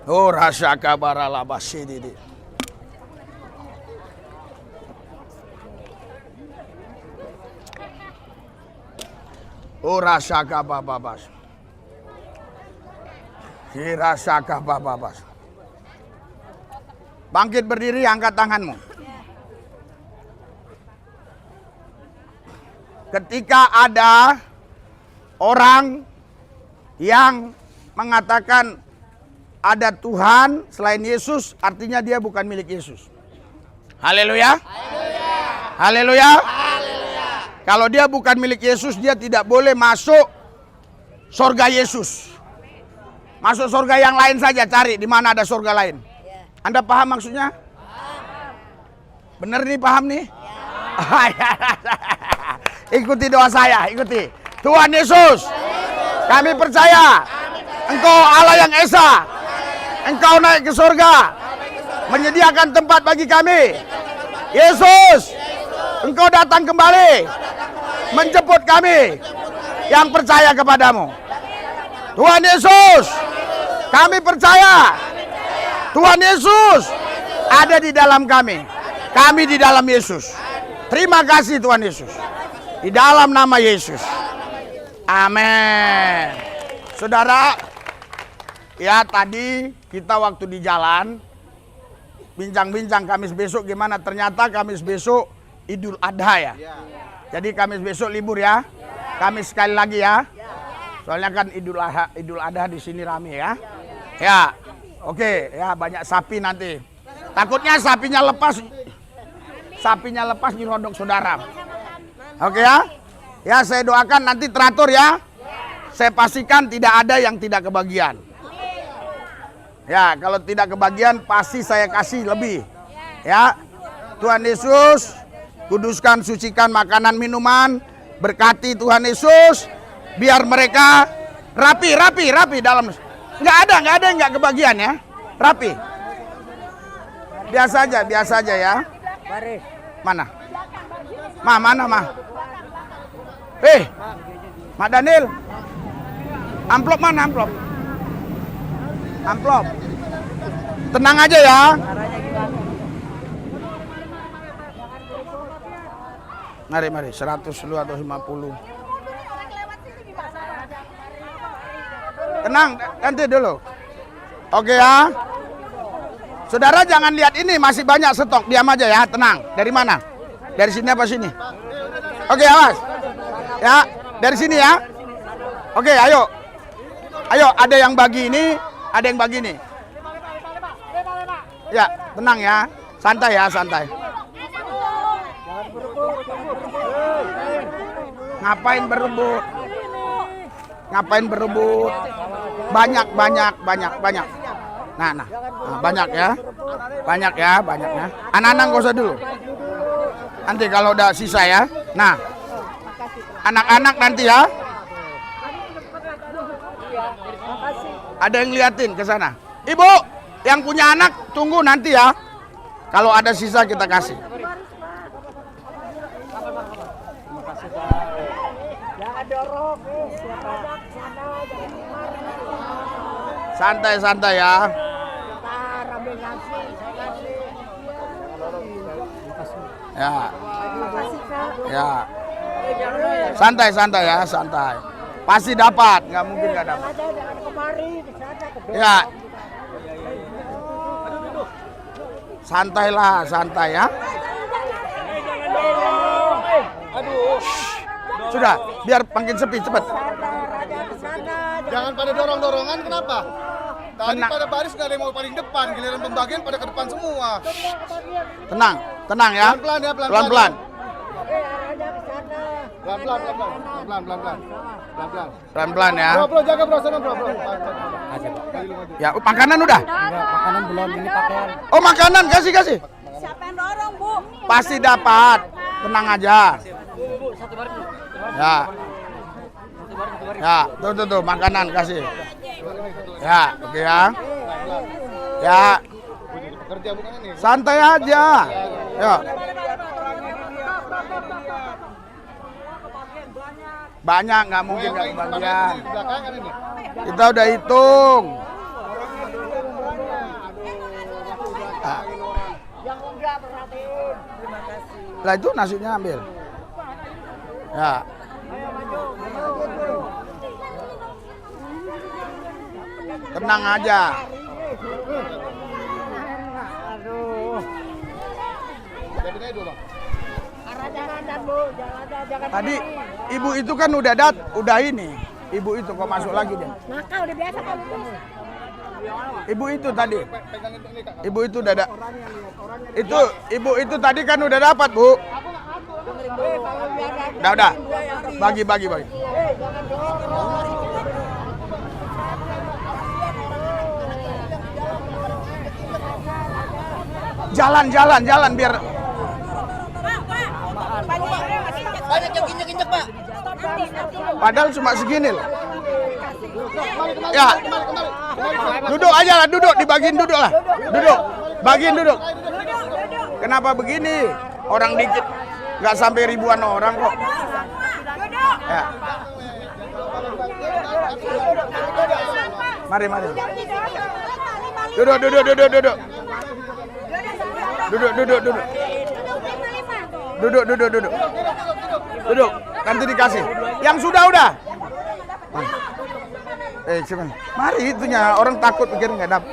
Oh, rasa kabar alabasidi. Oh, rasa kabababas. Rasa kabababas. Bangkit berdiri, angkat tanganmu. Ketika ada orang yang mengatakan ada Tuhan selain Yesus, artinya dia bukan milik Yesus. Haleluya. Haleluya. Kalau dia bukan milik Yesus, dia tidak boleh masuk surga Yesus. Masuk surga yang lain saja, cari di mana ada surga lain. Anda paham maksudnya? Benar nih, paham nih? Ikuti doa saya, ikuti. Tuhan Yesus, kami percaya Engkau Allah yang Esa. Engkau naik ke surga, menyediakan tempat bagi kami. Yesus, Engkau datang kembali, menjemput kami yang percaya kepadamu. Tuhan Yesus, kami percaya Tuhan Yesus ada di dalam kami. Kami di dalam Yesus. Terima kasih Tuhan Yesus. Di dalam nama Yesus. Amin. Saudara, ya tadi kita waktu di jalan bincang-bincang Kamis besok gimana. Ternyata Kamis besok Idul Adha ya. Jadi Kamis besok libur ya. Kamis sekali lagi ya. Soalnya kan Idul Adha di sini rame ya. Ya. Oke, ya banyak sapi nanti. Takutnya sapinya lepas nyerondok saudara. Oke ya. Ya, saya doakan nanti teratur ya. Saya pastikan tidak ada yang tidak kebagian. Ya, kalau tidak kebagian pasti saya kasih lebih. Ya. Tuhan Yesus kuduskan, sucikan makanan minuman. Berkati Tuhan Yesus biar mereka rapi dalam. Nggak ada yang nggak kebagian ya. Rapi. Biasa aja ya. Mana? Mana? Mak Daniel. Amplop mana amplop? Amplop. Tenang aja ya. Mari 100 lu atau 50. Tenang, nanti dulu. Oke ya. Saudara jangan lihat ini, masih banyak stok, diam aja ya, tenang. Dari mana? Dari sini apa sini? Oke, awas. Ya, dari sini ya. Oke, ayo. Ayo, ada yang bagi ini, ada yang bagi ini. Ya, tenang ya. Santai ya, santai. Ngapain berebut? Ngapain berebut? Banyak. Nah, banyak ya. Banyaknya. Anak-anak gak usah dulu. Nanti kalau udah sisa ya. Nah, anak-anak nanti ya. Ada yang liatin ke sana. Ibu, yang punya anak tunggu nanti ya. Kalau ada sisa kita kasih. Santai ya. Ya. Santai ya, santai. Pasti dapat, nggak mungkin nggak dapat. Ya. Santai ya. Sudah, biar makin sepi cepet. Jangan pada dorong-dorongan, kenapa? Tadi pada baris nggak ada yang mau paling depan, giliran pembagian pada ke depan semua. Tenang ya. Pelan-pelan ya, Pelan-pelan. Pelan-pelan ya. Bro, jaga bro, sana bro. Ya, makanan udah? Makanan belum, ini pakaian. Oh, makanan kasih. Siapa yang dorong, Bu? Pasti dapat. Tenang aja. Ya, tuh makanan kasih. Ya, oke ya. Ya. Santai aja. Ya. Banyak, nggak mungkin nggak kebagian. Kita udah hitung. Lah itu nasinya ambil. Ya. Tenang aja. Tadi ibu itu kan udah ini. Ibu itu kok masuk lagi deh. Nakal udah biasa kan. Ibu itu tadi. Ibu itu udah ada. Ibu itu tadi kan udah dapat, Bu. Udah. Bagi. Jalan biar. Banyak yang injek, Pak. Padahal cuma segini loh. Ya. Duduk aja lah, dibagiin duduk lah. Bagiin duduk. Kenapa begini? Orang dikit, nggak sampai ribuan orang kok. Ya. Mari. Duduk. Duduk. Nanti dikasih. Yang sudah udah. Coba. Mari itunya, orang takut pikir nggak dapat.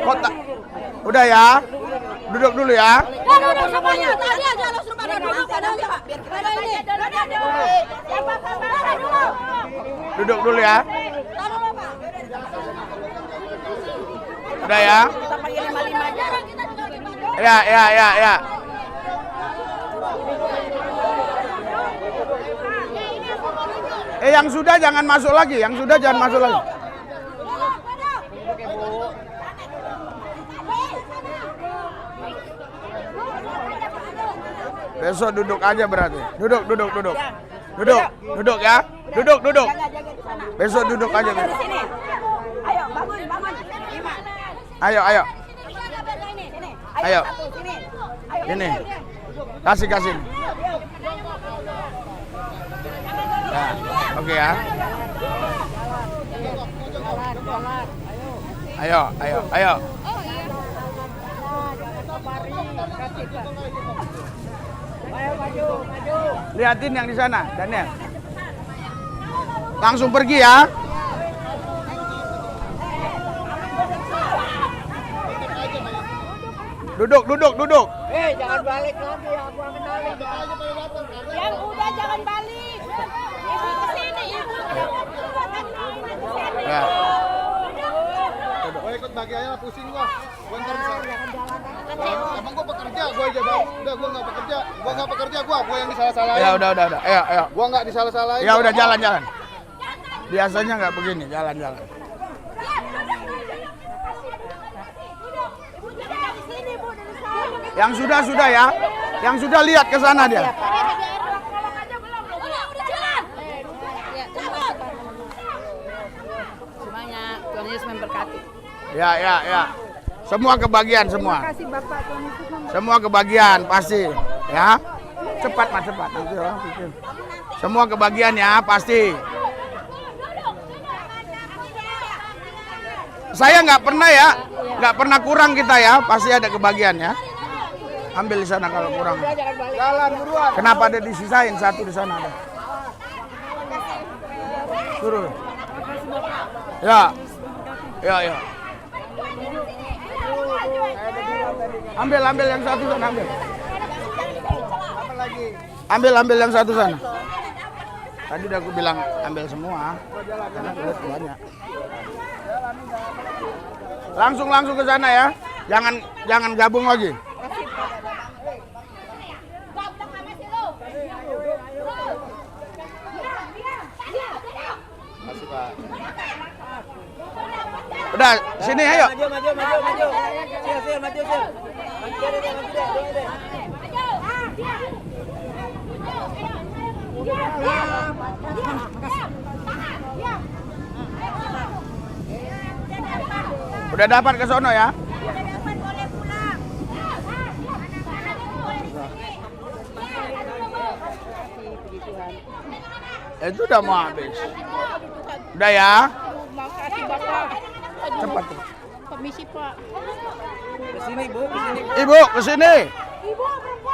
Kota. Udah ya. Duduk dulu ya. Duduk semuanya. Tadi aja lo suruh pada duduk, Pak. Biar kita ini. Duduk dulu ya. Udah ya. Kita pakai 55 aja. Ya. Yang sudah jangan masuk lagi. Besok duduk aja berarti. Duduk. Duduk ya. Duduk. Besok duduk aja. Ayo, bangun. Ayo. Ayo. Ini. Kasih. Ya, oke ya. Ayo. Lihatin yang di sana, Daniel. Langsung pergi ya. Duduk. Jangan balik lagi, aku akan balik. Yang udah jangan balik. Ibu kesini, ibu. Ya. lagi aja pusing gua. Gua ntar bisa. Emang gua pekerja, gua aja bang. Udah gua nggak pekerja, gua yang disalah-salahin. Ya udah. Ayo. Gua nggak disalah-salahin. Ya udah jalan. Biasanya nggak begini, jalan. Yang sudah ya. Yang sudah lihat ke sana dia. Semuanya Tuhan Yesus memberkati. Ya. Semua kebagian semua. Terima kasih Bapak, Tuhan Yesus memberkati. Semua kebagian pasti, ya. Cepat nanti orang pikir. Semua kebagian ya pasti. Saya nggak pernah kurang kita ya, pasti ada kebagian ya. Ambil di sana kalau kurang. Jalan buruan. Kenapa ada disisain satu di sana ada? Turun. Ya. Ambil yang satu sana ambil yang satu sana. Tadi udah aku bilang ambil semua. Karena kulit banyak. Langsung ke sana ya. Jangan gabung lagi. Udah, sini ayo. Maju. Sil, maju. Udah dapat ke sono ya. Itu udah mau habis. Udah ya. Makasih Bapak. Cepat. Permisi Pak. Kesini Bu, kesini. Ibu, kesini.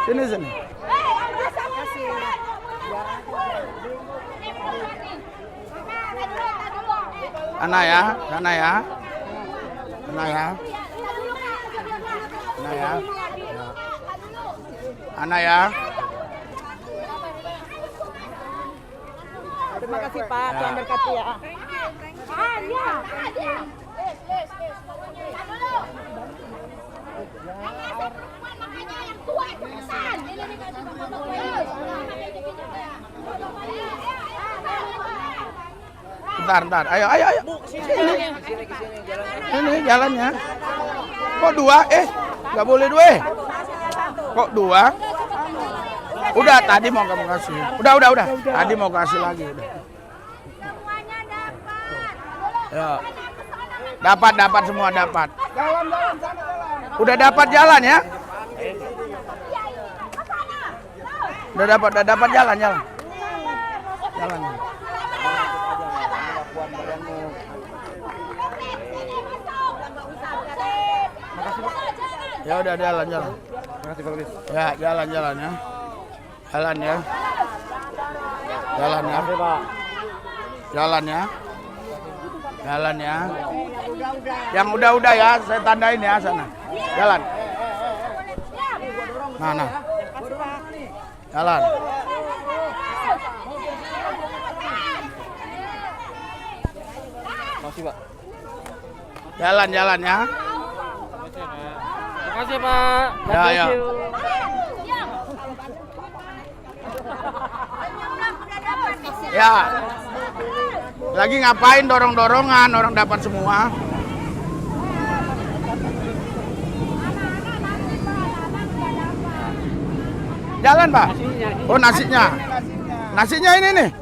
Sini. Sana ya. Terima kasih Pak, Tuhan berkati ya. Bentar. Ayo. Ini jalannya. Kok dua? Nggak boleh dua. Kok dua? Udah, tadi mau kamu kasih. Udah. Tadi mau kasih lagi. Ya. Dapat semua dapat. Udah dapat jalan ya? Udah dapat jalan. Ya udah jalan. Makasih Pak Kris. Ya, jalan ya. Jalan ya. Yang udah ya, saya tandain ya sana. Jalan. Nah. Jalan. Makasih Pak. Jalan ya. Makasih Pak. Ya. Ya. Lagi ngapain dorong-dorongan, orang dapat semua. Jalan, Pak. Oh, nasinya. Nasinya ini nih.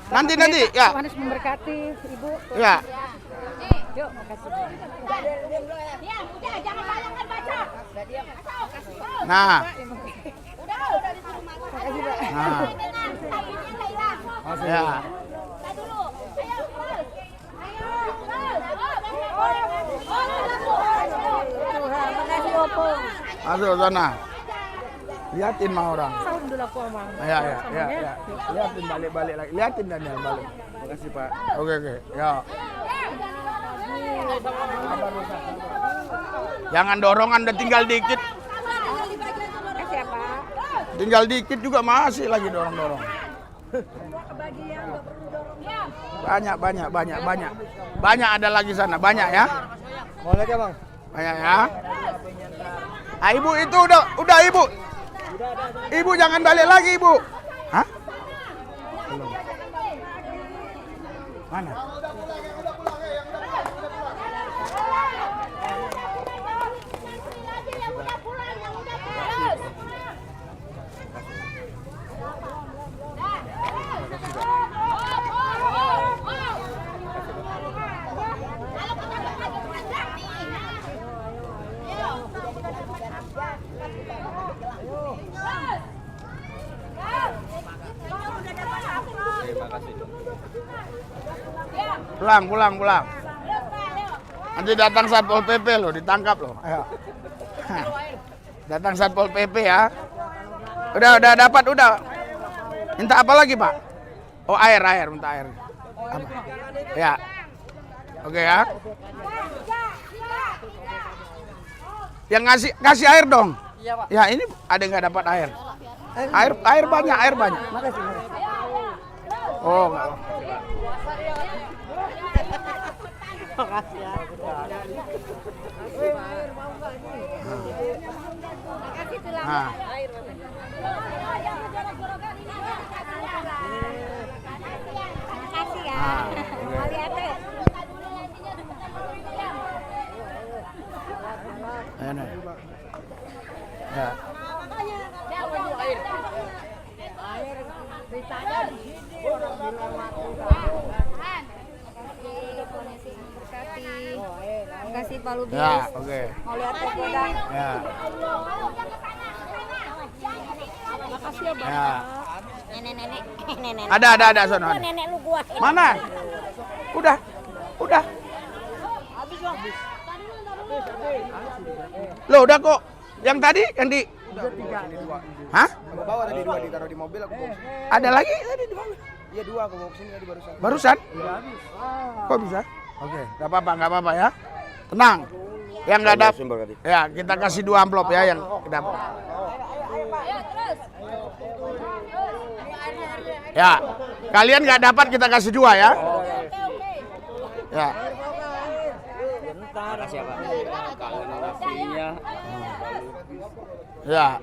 Nanti ya. Tuhan Yesus memberkati Ibu. Ya. Yuk, makasih. Udah, jangan banyak baca. Nah. Udah disuruh makan. Makasih, Pak. Nah. Ya. Masuk sana. Liatin mah orang. Ya. Liatin balik lagi. Liatin Daniel balik. Makasih Pak. Oke. Ya. Jangan dorongan, udah tinggal dikit. Tinggal dikit juga masih lagi dorong-dorong. Banyak ada lagi sana, banyak ya. Mau lihat ya bang? Banyak ya. Ah, ibu itu udah ibu. Ibu jangan balik lagi ibu. Hah? Belum. Mana? Pulang. Nanti datang Satpol PP loh, ditangkap loh. Ayo. Datang Satpol PP ya. Udah dapat, udah. Minta apa lagi, Pak? Oh, air, minta air. Apa? Ya. Oke ya. Yang kasih air dong. Iya, Pak. Ya, ini ada nggak dapat air? Air banyak. Makasih. Oh, enggak. Makasih ya. Nah. Makasih ya. Ah, Mau lihat deh. Ini. Ya. Makasih Pak Lubis. Ya, oke. Mau lihat toko dan. Ya. Makasih ya Bang. Ya. Nenek. Ada sono. Gua nenek lu gua. Mana? Udah. Loh, udah kok. Yang tadi yang di Hah? Aku bawa tadi 2 ditaruh di mobil aku bawa. Ada lagi tadi di mana? Iya 2 aku bawa kesini tadi barusan. Barusan? Kok bisa? Oke, nggak apa-apa ya. Tenang. Yang nggak dapat, ya kita kasih 2 amplop ya yang dapat. Ya, kalian nggak dapat kita kasih 2 ya. Ya. Makasih ya, Pak. Kalau nasinya Ya.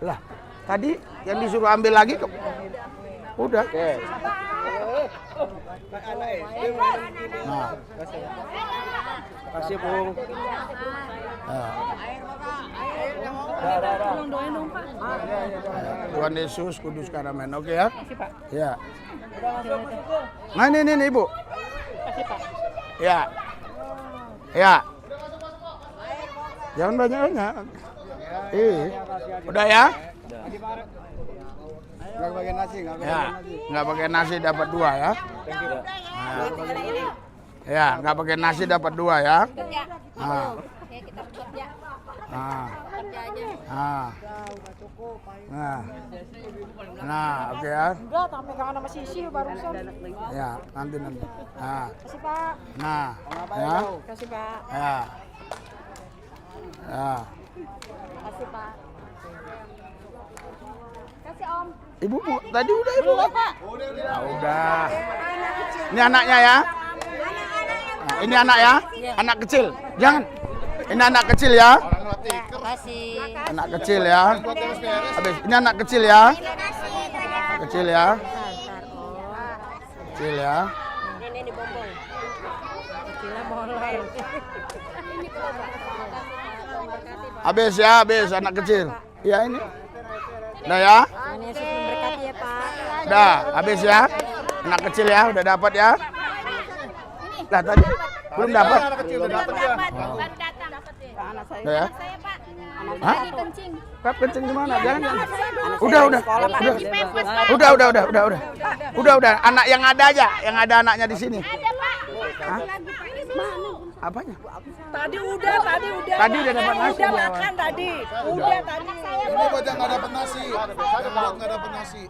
Lah, tadi yang disuruh ambil lagi udah. Nah. Kasih Bung. Tolong doain dong Pak. Tuhan Yesus kudus karamen, oke ya? Ya. Nah ini Ibu. Ya. Ya. Jangan banyak-banyak. Udah ya? Enggak bagian nasi, Ya. Nggak pakai nasi dapat 2 ya? Ya, nggak pakai nasi dapat 2 ya? Nah. Ya kita bekerja. Nah. Kerja aja. Nah, oke ya. Enggak, tak pegangan sama Sisi barusan. Ya, nanti. Nah, Kasih Pak. nah, ya, Kasih Pak. ya, ya. Kasih Pak. Kasih Om. Ibu, tadi udah Ibu. Belum Pak. Nah, udah. Ini anaknya ya. Nah, ini anak ya, anak kecil. Jangan. Ini anak kecil ya. Kasih. Anak kecil ya. Habis. Ini anak kecil ya. Anak kecil ya. Kecil ya. Ini dibombong. Kecilnya bolong. Habis ya, habis anak kecil. Iya ini. Udah ya. Tuhan Yesus memberkati ya Pak. Udah, habis ya. Anak kecil ya, udah dapat ya. Lah tadi belum dapat. Anak kecil udah dapat ya. Baru datang. Anak saya. Udah ya. Saya Pak. Hah? Lagi kencing. Kap kencing gimana? Jangan. Anak saya Pak. Udah. Anak yang ada aja, yang ada anaknya di sini. Ada Pak. Hah? Mana? Apanya? Tadi udah. Tadi udah dapat nasi. Udah makan tadi. Udah tadi. Ini buat yang nggak dapat nasi. Buat nggak dapat nasi.